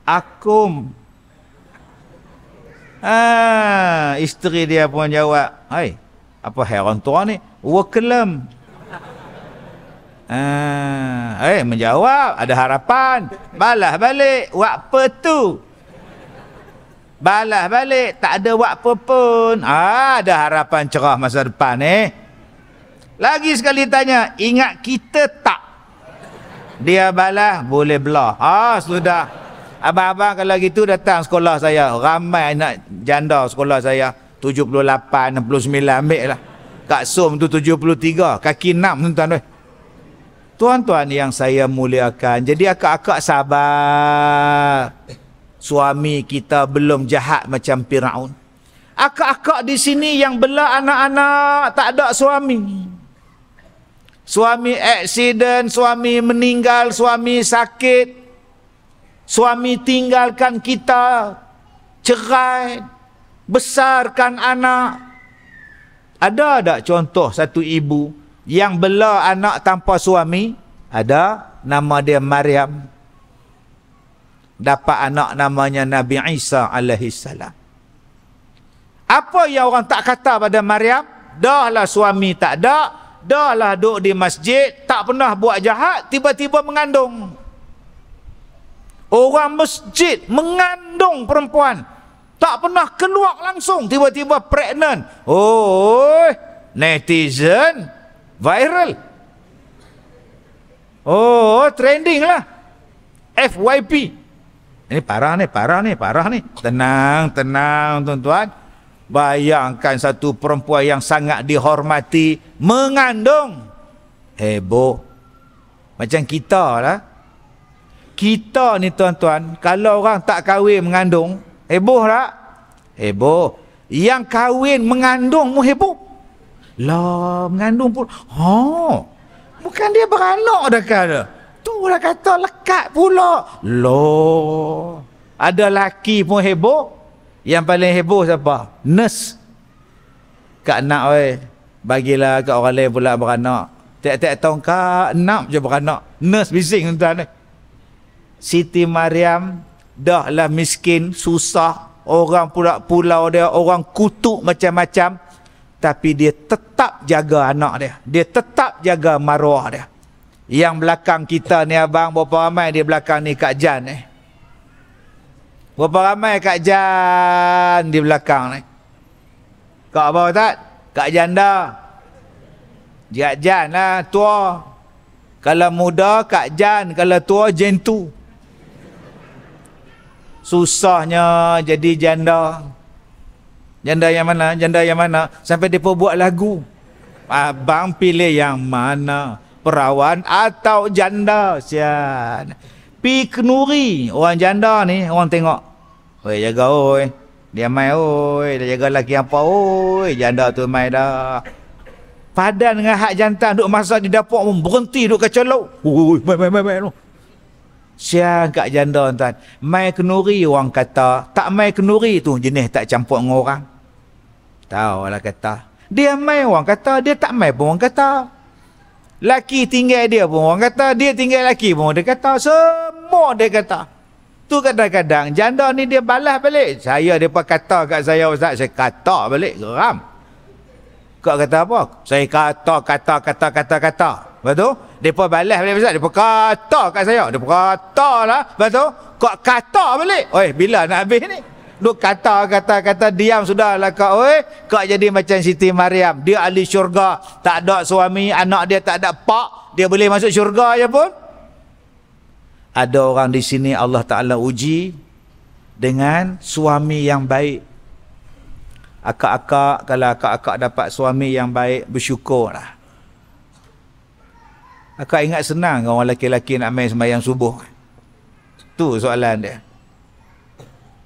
Akum. Isteri dia pun jawab, "Hai, apa heran tua ni? Wakelam." Menjawab, ada harapan. Balas balik, apa tu? Balas balik, tak ada apa pun. Ada harapan cerah masa depan Lagi sekali tanya, ingat kita tak? Dia balas, boleh belah. Sudah. Abang-abang kalau gitu datang sekolah saya. Ramai anak janda sekolah saya. 78, 69 ambil lah. Kak Som tu 73. Kaki 6 tuan-tuan. Tuan-tuan yang saya muliakan. Jadi akak-akak sabar. Suami kita belum jahat macam Firaun. Akak-akak di sini yang bela anak-anak tak ada suami. Suami aksiden, suami meninggal, suami sakit. Suami tinggalkan kita, cerai, besarkan anak. Ada tak contoh satu ibu yang bela anak tanpa suami? Ada, nama dia Maryam. Dapat anak namanya Nabi Isa alaihissalam. Apa yang orang tak kata pada Maryam? Dahlah suami tak ada, dahlah duduk di masjid, tak pernah buat jahat, tiba-tiba mengandung. Orang masjid mengandung perempuan. Tak pernah keluar langsung. Tiba-tiba pregnant. Netizen viral. Trending lah. FYP. Ini parah ni. Tenang tuan-tuan. Bayangkan satu perempuan yang sangat dihormati mengandung. Heboh. Macam kita lah. Kita ni tuan-tuan, kalau orang tak kahwin mengandung, heboh tak? Heboh. Yang kahwin mengandung mu heboh. Lah, mengandung pun. Bukan dia beranak dah kata. Tu lah kata lekat pula. Loh. Ada laki pun heboh. Yang paling heboh siapa? Nurse. Kak nak bagilah kat orang lain pula beranak. Tiap-tiap tahun Kak nak je beranak. Nurse bising tuan-tuan. Siti Maryam dah lah miskin, susah, orang pula pulau dia, orang kutuk macam-macam, tapi dia tetap jaga anak dia. Dia tetap jaga maruah dia. Yang belakang kita ni abang, berapa ramai di belakang ni Kak Jan Berapa ramai Kak Jan di belakang ni? Kak apa tak? Kak Janda. Jan lah tua. Kalau muda Kak Jan, kalau tua Jentu. Susahnya jadi janda. Janda yang mana? Janda yang mana? Sampai dia buat lagu. Abang pilih yang mana? Perawan atau janda? Sian. Pi kenuri. Orang janda ni, orang tengok. Oi, jaga oi. Dia mai oi. Dia jaga lelaki apa oi. Janda tu mai dah. Padan dengan hak jantan duk masak di dapur pun berhenti duk kacau lauk. Oi, mai tu. Siang kat janda tuan. Mai kenuri orang kata. Tak mai kenuri tu jenis tak campur dengan orang. Tahu lah kata. Dia mai orang kata. Dia tak mai pun orang kata. Laki tinggal dia pun orang kata. Dia tinggal laki pun dia kata. Semua dia kata. Tu kadang-kadang janda ni dia balas balik. Saya dia pun kata kat saya Ustaz. Saya kata balik. Geram. Kau kata apa? Saya kata. Betul? Dia pun balas balik Ustaz. Dia pun kata kat saya. Dia pun kata lah. Betul? Kau kata balik. Oi, bila nak habis ni? Lu kata diam sudahlah kau. Oi, kau jadi macam Siti Maryam. Dia ahli syurga. Tak ada suami, anak dia tak ada pak. Dia boleh masuk syurga je pun. Ada orang di sini Allah Ta'ala uji dengan suami yang baik. Akak-akak, kalau akak-akak dapat suami yang baik, bersyukurlah. Akak ingat senang orang lelaki-lelaki nak main sembahyang subuh. Tu soalan dia.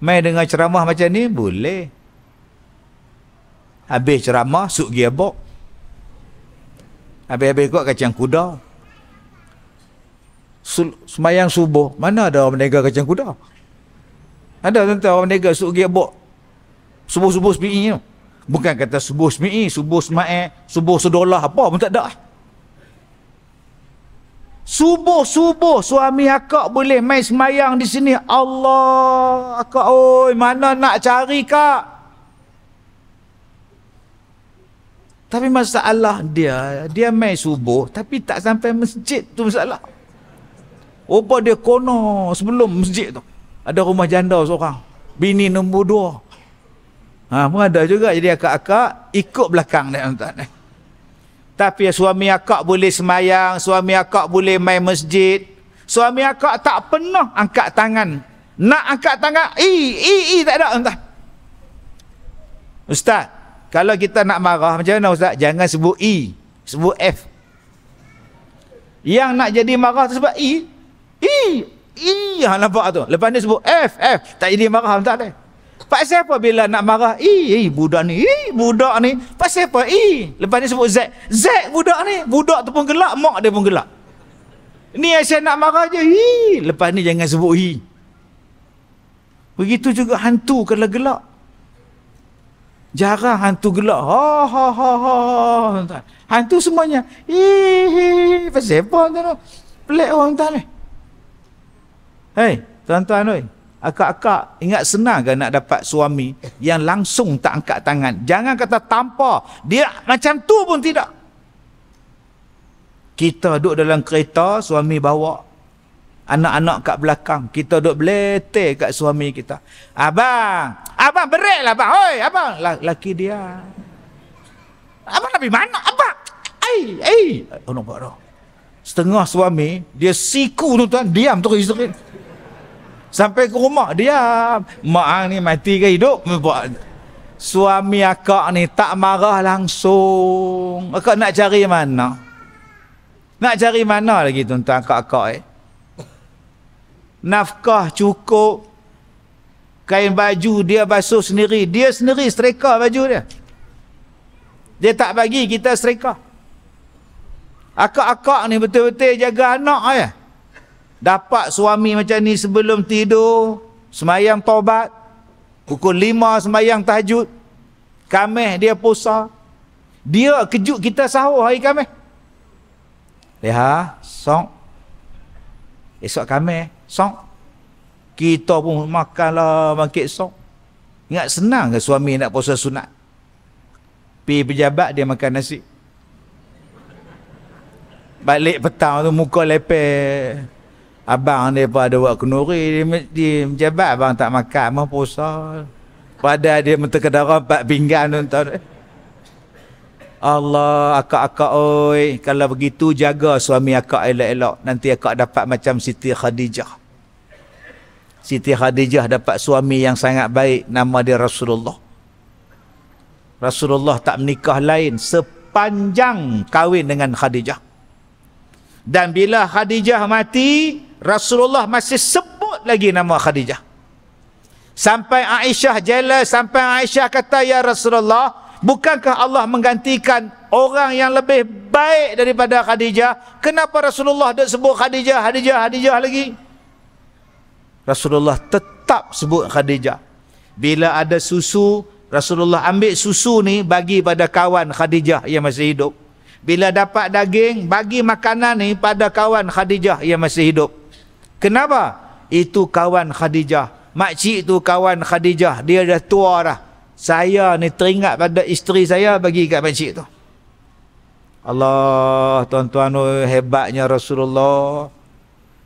Main dengan ceramah macam ni, boleh. Habis ceramah, suk gearbox. Habis-habis kot kacang kuda. Sembahyang subuh, mana ada orang berniaga kacang kuda? Ada tuan-tuan orang berniaga suk gearbox. Subuh-subuh sepi tu. Bukan kata subuh semi'i, subuh sema'i, subuh sedolah, apa pun tak ada. Subuh suami akak boleh main semayang di sini. Allah, akak oi, mana nak cari kak? Tapi masalah dia main subuh tapi tak sampai masjid, tu masalah. Apa dia kono sebelum masjid tu ada rumah janda seorang, bini nombor 2. Pun ada juga, jadi akak-akak ikut belakang dia tuan. Tapi suami akak boleh semayang, suami akak boleh main masjid. Suami akak tak pernah angkat tangan. Nak angkat tangan, tak ada tuan. Ustaz, kalau kita nak marah macam mana Ustaz? Jangan sebut I, sebut F. Yang nak jadi marah tu sebab I, nampak tu. Lepas ni sebut F, tak jadi marah tuan. Pasal apa bila nak marah? Budak ni, pasal apa? Lepas ni sebut Z budak ni. Budak tu pun gelak, mak dia pun gelak. Ni saya nak marah je. Lepas ni jangan sebut Begitu juga hantu kalau gelak. Jarang hantu gelak. Hantu semuanya. Pasal apa tuan? Pelik orang tuan ni. Hei, tuan-tuan oi. Akak-akak ingat senang ke nak dapat suami yang langsung tak angkat tangan? Jangan kata tanpa, dia macam tu pun tidak. Kita duduk dalam kereta, suami bawa anak-anak kat belakang, kita duduk beleteh kat suami kita. Abang bereklah abang. Oi, abang, laki dia. Abang nak pergi mana? Abang. Oh, nampak dah. Setengah suami dia siku tu tuan, diam terus isteri. Sampai ke rumah diam. Mak ni mati ke hidup? Suami akak ni tak marah langsung. Akak nak cari mana? Nak cari mana lagi tuan-tuan akak-akak Nafkah cukup. Kain baju dia basuh sendiri. Dia sendiri setrika baju dia. Dia tak bagi kita setrika. Akak-akak ni betul-betul jaga anak ya. Dapat suami macam ni sebelum tidur, semayang taubat, pukul 5 semayang tahajud, Khamis dia puasa. Dia kejut kita sahur hari Khamis. Song. Esok Khamis, song. Kita pun makanlah bangkit song. Ingat senang ke suami nak puasa sunat? Pergi pejabat dia makan nasi. Balik petang tu muka lepeh. Abang dia pun ada buat kenduri di pejabat, abang tak makan, abang puasa. Padahal dia minta kedara 4 pinggan tuan. Allah, akak-akak oi, kalau begitu jaga suami akak elok-elok, nanti akak dapat macam Siti Khadijah. Siti Khadijah dapat suami yang sangat baik, nama dia Rasulullah. Rasulullah tak menikah lain sepanjang kahwin dengan Khadijah. Dan bila Khadijah mati, Rasulullah masih sebut lagi nama Khadijah. Sampai Aisyah jelas, sampai Aisyah kata, ya Rasulullah, bukankah Allah menggantikan orang yang lebih baik daripada Khadijah? Kenapa Rasulullah dah sebut Khadijah lagi? Rasulullah tetap sebut Khadijah. Bila ada susu, Rasulullah ambil susu ni bagi pada kawan Khadijah yang masih hidup. Bila dapat daging, bagi makanan ni pada kawan Khadijah yang masih hidup. Kenapa? Itu kawan Khadijah. Makcik tu kawan Khadijah. Dia dah tua dah. Saya ni teringat pada isteri saya, bagi kat makcik tu. Allah, tuan-tuan, hebatnya Rasulullah.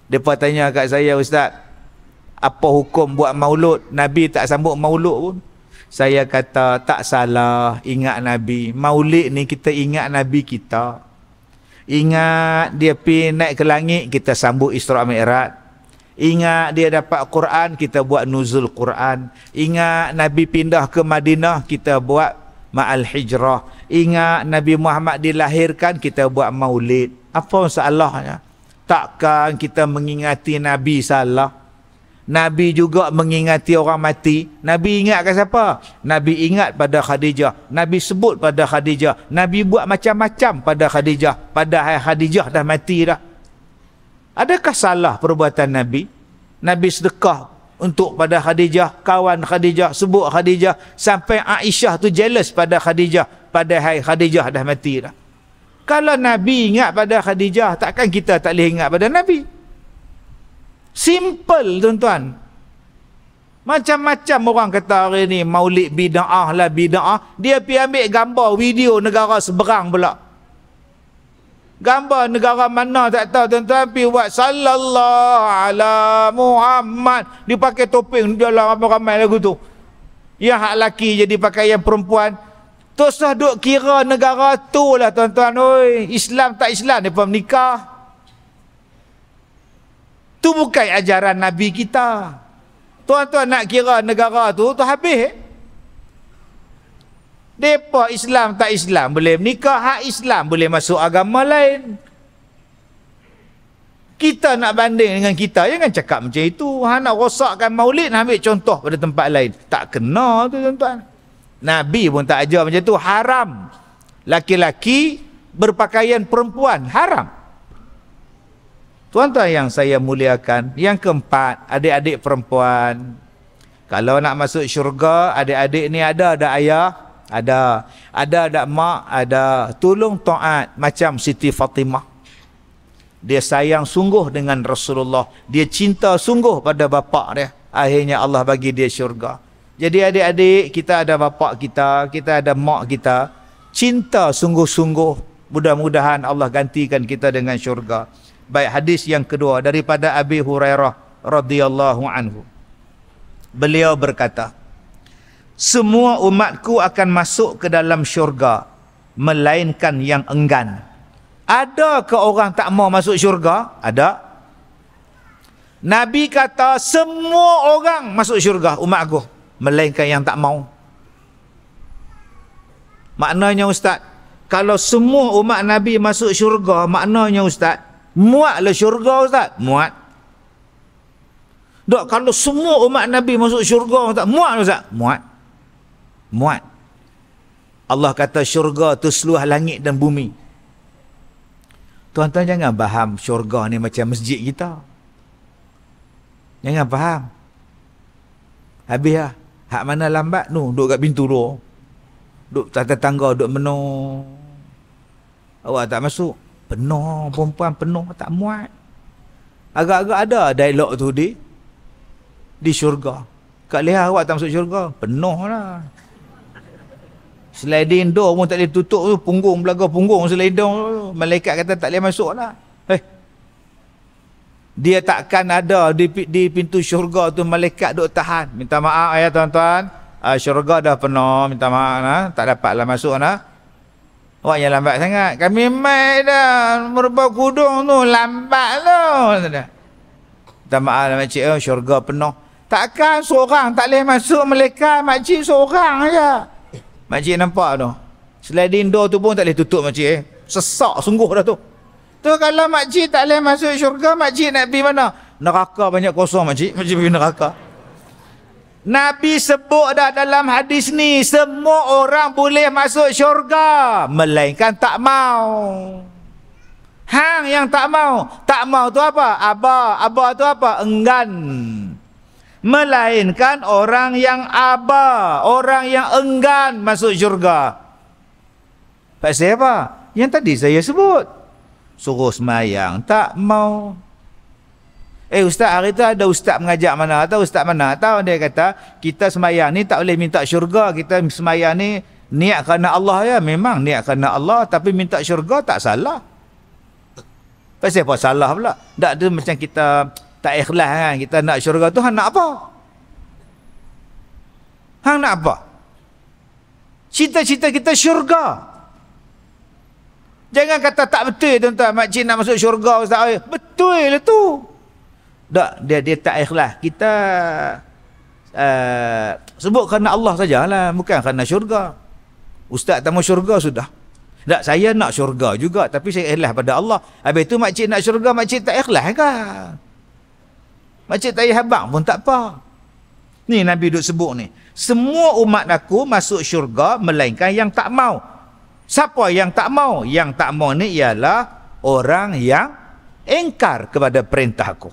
Depa tanya kat saya, Ustaz, apa hukum buat maulud? Nabi tak sambut maulud pun. Saya kata, tak salah, ingat Nabi. Maulid ni kita ingat Nabi kita. Ingat dia pergi naik ke langit, kita sambut Isra Mi'raj. Ingat dia dapat Quran, kita buat nuzul Quran. Ingat Nabi pindah ke Madinah, kita buat Ma'al Hijrah. Ingat Nabi Muhammad dilahirkan, kita buat maulid. Apa masalahnya? Takkan kita mengingati Nabi salah? Nabi juga mengingati orang mati. Nabi ingat ke siapa? Nabi ingat pada Khadijah. Nabi sebut pada Khadijah. Nabi buat macam-macam pada Khadijah. Padahal Khadijah dah mati dah. Adakah salah perbuatan Nabi? Nabi sedekah untuk pada Khadijah, kawan Khadijah, sebut Khadijah, sampai Aisyah tu jealous pada Khadijah, padahal Khadijah dah mati dah. Kalau Nabi ingat pada Khadijah, takkan kita tak boleh ingat pada Nabi? Simple tuan-tuan. Macam-macam orang kata hari ni maulid bida'ah lah bida'ah, dia pergi ambil gambar video negara seberang pula. Gambar negara mana tak tahu tuan-tuan, pergi buat sallallahu ala Muhammad, dia pakai topeng dalam ramai-ramai lagu tu. Yang hak laki jadi pakaian perempuan. Terus duk kira negara tu lah tuan-tuan. Oi, Islam tak Islam dia pun menikah. Tu bukan ajaran Nabi kita. Tuan-tuan nak kira negara tu habis. Depa Islam tak Islam boleh menikah, hak Islam boleh masuk agama lain. Kita nak banding dengan kita, jangan cakap macam itu. Hang nak rosakkan maulid, ambil contoh pada tempat lain. Tak kena tu tuan-tuan. Nabi pun tak ajar macam tu, haram. Laki-laki berpakaian perempuan, haram. Tuan-tuan yang saya muliakan, yang keempat, adik-adik perempuan. Kalau nak masuk syurga, adik-adik ni ada ayah, ada mak, ada tolong taat macam Siti Fatimah. Dia sayang sungguh dengan Rasulullah, dia cinta sungguh pada bapa dia. Akhirnya Allah bagi dia syurga. Jadi adik-adik, kita ada bapa kita, kita ada mak kita, cinta sungguh-sungguh. Mudah-mudahan Allah gantikan kita dengan syurga. Baik, hadis yang kedua daripada Abi Hurairah radhiyallahu anhu. Beliau berkata, semua umatku akan masuk ke dalam syurga, melainkan yang enggan. Ada ke orang tak mau masuk syurga? Ada. Nabi kata semua orang masuk syurga umat aku, melainkan yang tak mau. Maknanya ustaz, kalau semua umat Nabi masuk syurga, maknanya ustaz, muatlah syurga ustaz. Muat. Dok, kalau semua umat Nabi masuk syurga ustaz, muat ustaz. Muat. Muat. Allah kata syurga tu seluruh langit dan bumi. Tuan-tuan jangan faham syurga ni macam masjid kita. Jangan faham. Habis lah. Hak mana lambat tu, duduk kat pintu tu. Duduk tata tangga, duduk menung. Awak tak masuk. Penuh, perempuan penuh, tak muat. Agak-agak ada dialog tu di syurga. Kak lihat awak tak masuk syurga, penuh lah. Sliding door pun tak boleh tutup tu, punggung, belaga punggung sliding door tu. Malaikat kata tak boleh masuk lah. Dia takkan ada di pintu syurga tu malaikat duk tahan. Minta maaf ya tuan-tuan, syurga dah penuh, minta maaf lah, tak dapatlah masuk lah. Awak yang lambat sangat. Kami mai dah merbau kudung tu, lambat tu. Minta maaf lah makcik, syurga penuh. Takkan seorang tak boleh masuk malaikat, makcik seorang aja. Makcik nampak tu, sliding door tu pun tak boleh tutup makcik. Sesak sungguh dah tu. Tu kalau makcik tak boleh masuk syurga, makcik nak pergi mana? Neraka banyak kosong makcik. Makcik pergi neraka. Nabi sebut dah dalam hadis ni, semua orang boleh masuk syurga, melainkan tak mau. Hang yang tak mau. Tak mau tu apa? Aba tu apa? Enggan. Melainkan orang yang aba, orang yang enggan masuk syurga. Pasal apa? Yang tadi saya sebut. Suruh semayang, tak mau. Ustaz, hari tu ada ustaz mengajak mana? Tahu ustaz mana? Tahu dia kata, kita semayang ni tak boleh minta syurga. Kita semayang ni niat kerana Allah ya. Memang niat kerana Allah, tapi minta syurga tak salah. Pasal apa salah pula? Tak ada macam kita tak ikhlas kan. Kita nak syurga tu, hang nak apa? Hang nak apa? Cita-cita kita syurga. Jangan kata tak betul tuan-tuan, makcik nak masuk syurga ustaz. Betul lah tu. Tak, dia tak ikhlas. Kita sebut kerana Allah sajalah, bukan kerana syurga. Ustaz tak mau syurga sudah. Tak, saya nak syurga juga, tapi saya ikhlas pada Allah. Habis tu makcik nak syurga, makcik tak ikhlas kan? Makcik tak habang pun tak apa. Ni Nabi duk sebut ni. Semua umat aku masuk syurga, melainkan yang tak mau. Siapa yang tak mau? Yang tak mau ni ialah orang yang engkar kepada perintah aku.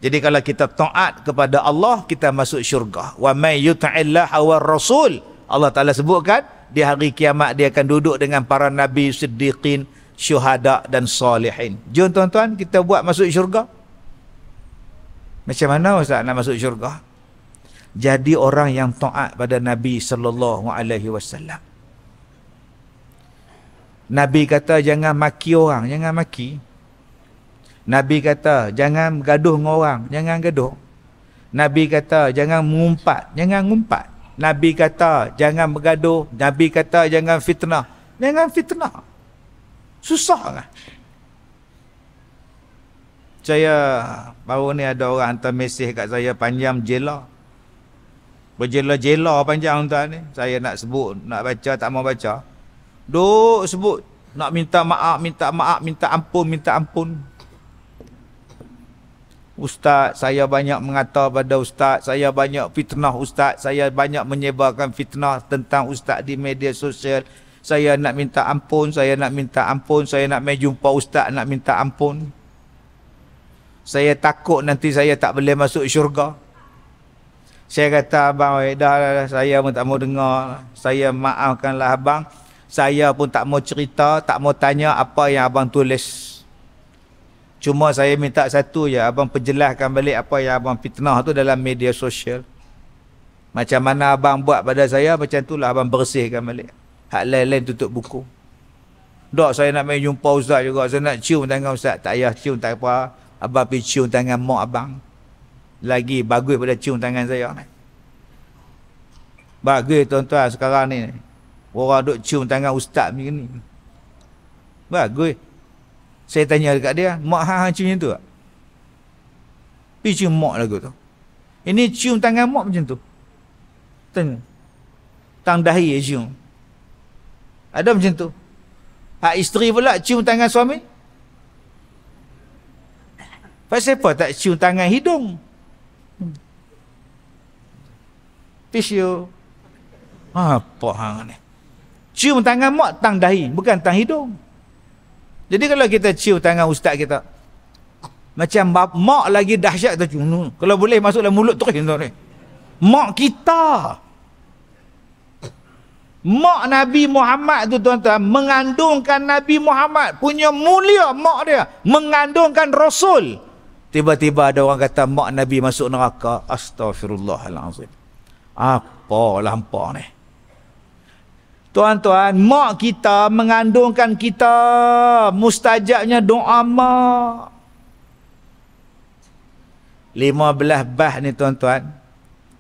Jadi kalau kita taat kepada Allah, kita masuk syurga. Wa may yuti'illah war rasul. Allah Taala sebutkan di hari kiamat dia akan duduk dengan para nabi, siddiqin, syuhada dan salihin. Jom tuan-tuan kita buat masuk syurga. Macam mana ustaz nak masuk syurga? Jadi orang yang taat pada Nabi sallallahu alaihi wasallam. Nabi kata jangan maki orang, jangan maki. Nabi kata jangan gaduh dengan orang, jangan gaduh. Nabi kata jangan mengumpat, jangan ngumpat. Nabi kata jangan bergaduh, Nabi kata jangan fitnah, jangan fitnah. Susah kan? Saya baru ni ada orang hantar mesej kat saya panjang jela. Berjela-jela panjang tuan ni. Saya nak sebut, nak baca tak mau baca. Duk sebut nak minta maaf, minta ampun. Ustaz, saya banyak mengata pada ustaz, saya banyak fitnah ustaz, saya banyak menyebarkan fitnah tentang ustaz di media sosial. Saya nak minta ampun, saya nak mai jumpa ustaz nak minta ampun. Saya takut nanti saya tak boleh masuk syurga. Saya kata abang, dah saya pun tak mau dengar. Saya maafkanlah abang. Saya pun tak mau cerita, tak mau tanya apa yang abang tulis. Cuma saya minta satu je, abang perjelaskan balik apa yang abang fitnah tu dalam media sosial. Macam mana abang buat pada saya, macam itulah abang bersihkan balik. Hak lain-lain tutup buku. Dok saya nak main jumpa ustaz juga, saya nak cium tangan ustaz. Tak payah cium, tak apa. Abang pergi cium tangan mak abang. Lagi bagus pada cium tangan saya. Bagus tuan-tuan sekarang ni. Orang duk cium tangan ustaz macam ni. Bagus. Saya tanya dekat dia, mak hang cium macam tu tak? Pergi cium mak lagu tu. Ini cium tangan mak macam tu. Tanya. Tang dahi cium. Ada macam tu. Hak isteri pula cium tangan suami. Pasal apa tak cium tangan hidung? Tisu. Apa hang ni? Cium tangan mak tang dahi, bukan tang hidung. Jadi kalau kita cium tangan ustaz kita, macam mak lagi dahsyat tu cium. Kalau boleh masuk dalam mulut terus ni. Mak kita. Mak Nabi Muhammad tu tuan-tuan mengandungkan Nabi Muhammad, punya mulia mak dia, mengandungkan Rasul. Tiba-tiba ada orang kata mak Nabi masuk neraka. Astaghfirullahalazim. Apa lampau ni? Tuan-tuan, mak kita mengandungkan kita. Mustajabnya doa mak. 15 bah ni tuan-tuan.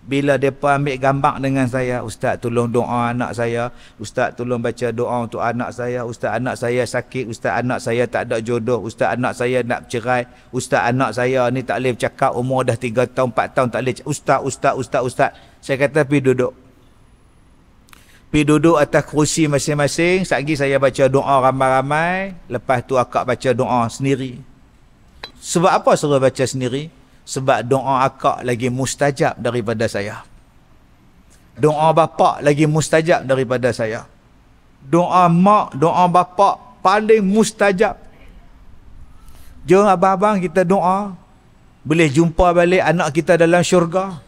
Bila mereka ambil gambar dengan saya, ustaz tolong doa anak saya, ustaz tolong baca doa untuk anak saya, ustaz anak saya sakit, ustaz anak saya tak ada jodoh, ustaz anak saya nak bercerai, ustaz anak saya ni tak boleh bercakap, umur dah 3 tahun 4 tahun tak boleh, ustaz. Saya kata pergi duduk atas kerusi masing-masing. Sekali saya baca doa ramai-ramai, lepas tu akak baca doa sendiri. Sebab apa suruh baca sendiri? Sebab doa akak lagi mustajab daripada saya. Doa bapa lagi mustajab daripada saya. Doa mak, doa bapa paling mustajab. Jom abang-abang kita doa. Boleh jumpa balik anak kita dalam syurga.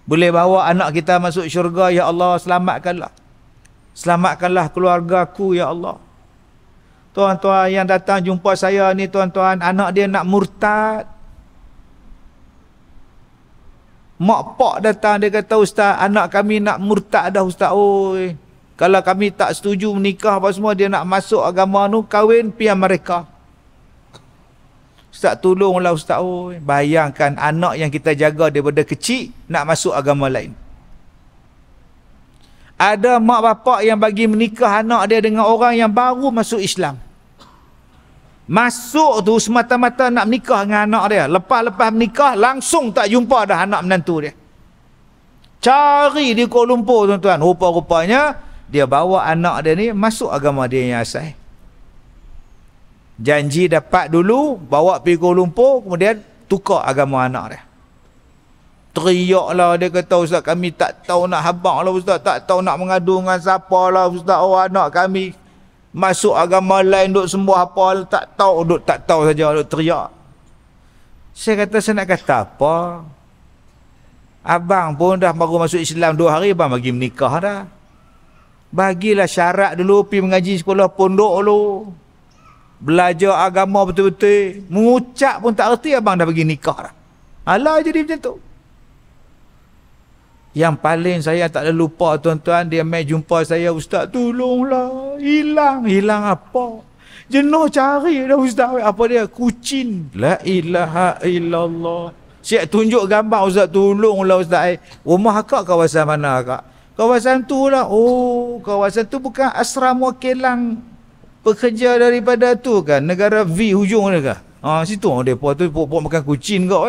Boleh bawa anak kita masuk syurga. Ya Allah, selamatkanlah. Selamatkanlah keluarga aku, ya Allah. Tuan-tuan yang datang jumpa saya ni tuan-tuan, anak dia nak murtad. Mak pak datang dia kata, ustaz, anak kami nak murtad dah ustaz. Oi, kalau kami tak setuju menikah apa semua, dia nak masuk agama nu, kahwin pian mereka. Ustaz tolonglah ustaz. Oi, bayangkan anak yang kita jaga daripada kecil nak masuk agama lain. Ada mak bapak yang bagi menikah anak dia dengan orang yang baru masuk Islam. Masuk tu semata-mata nak menikah dengan anak dia. Lepas-lepas menikah langsung tak jumpa dah anak menantu dia. Cari di Kuala Lumpur tuan-tuan. Rupa-rupanya dia bawa anak dia ni masuk agama dia yang asal. Janji dapat dulu, bawa pergi Kuala Lumpur, kemudian tukar agama anak dia. Teriaklah dia kata, ustaz kami tak tahu nak habaq lah ustaz, tak tahu nak mengadu dengan siapa lah ustaz. Oh, anak kami masuk agama lain duk sembah apa, tak tahu saja duk teriak. Saya kata, saya nak kata apa? Abang pun dah baru masuk Islam 2 hari, abang bagi menikah dah. Bagilah syarat dulu, pergi mengaji sekolah pondok dulu. Belajar agama betul-betul. Mengucap pun tak erti, abang dah bagi nikah dah. Alah jadi macam tu. Yang paling saya tak ada lupa tuan-tuan, dia mai jumpa saya, "Ustaz tolonglah, hilang apa? Jenuh cari dah Ustaz." Apa dia? Kucing. La ilaha illallah. Siap tunjuk gambar, "Ustaz tolonglah Ustaz. Rumah akak kawasan mana akak?" "Kawasan tu lah." "Oh, kawasan tu bukan asrama kilang pekerja daripada tu kan, negara V hujung ni kah?" Situ depa tu pokok makan kucing kau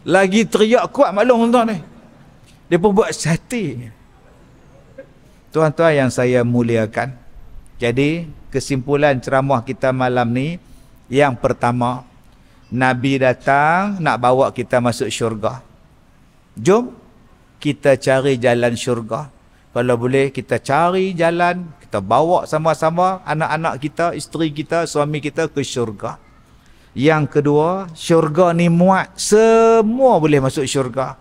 Lagi teriak kuat maklum tuan ni. Dia pun buat sate. Tuan-tuan yang saya muliakan, jadi kesimpulan ceramah kita malam ni, yang pertama, Nabi datang nak bawa kita masuk syurga. Jom kita cari jalan syurga. Kalau boleh kita cari jalan, kita bawa sama-sama anak-anak kita, isteri kita, suami kita ke syurga. Yang kedua, syurga ni muat, semua boleh masuk syurga.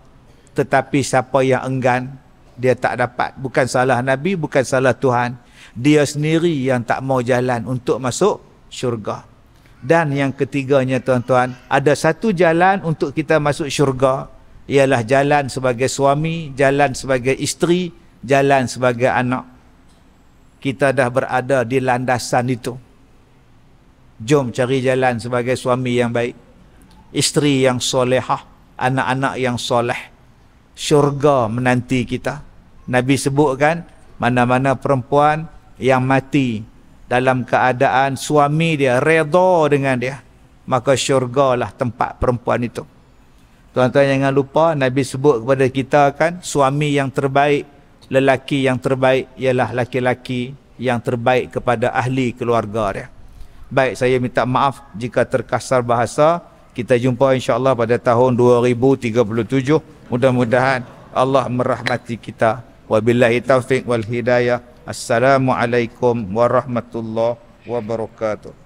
Tetapi siapa yang enggan, dia tak dapat. Bukan salah Nabi, bukan salah Tuhan. Dia sendiri yang tak mau jalan untuk masuk syurga. Dan yang ketiganya tuan-tuan, ada satu jalan untuk kita masuk syurga, ialah jalan sebagai suami, jalan sebagai isteri, jalan sebagai anak. Kita dah berada di landasan itu. Jom cari jalan sebagai suami yang baik, isteri yang solehah, anak-anak yang soleh. Syurga menanti kita. Nabi sebutkan, mana-mana perempuan yang mati dalam keadaan suami dia redha dengan dia, maka syurgalah tempat perempuan itu. Tuan-tuan jangan lupa, Nabi sebut kepada kita kan, suami yang terbaik, lelaki yang terbaik ialah laki-laki yang terbaik kepada ahli keluarga dia. Baik, saya minta maaf jika terkasar bahasa. Kita jumpa insya-Allah pada tahun 2037. Mudah-mudahan Allah merahmati kita. Wabillahi taufiq wal hidayah. Assalamualaikum warahmatullahi wabarakatuh.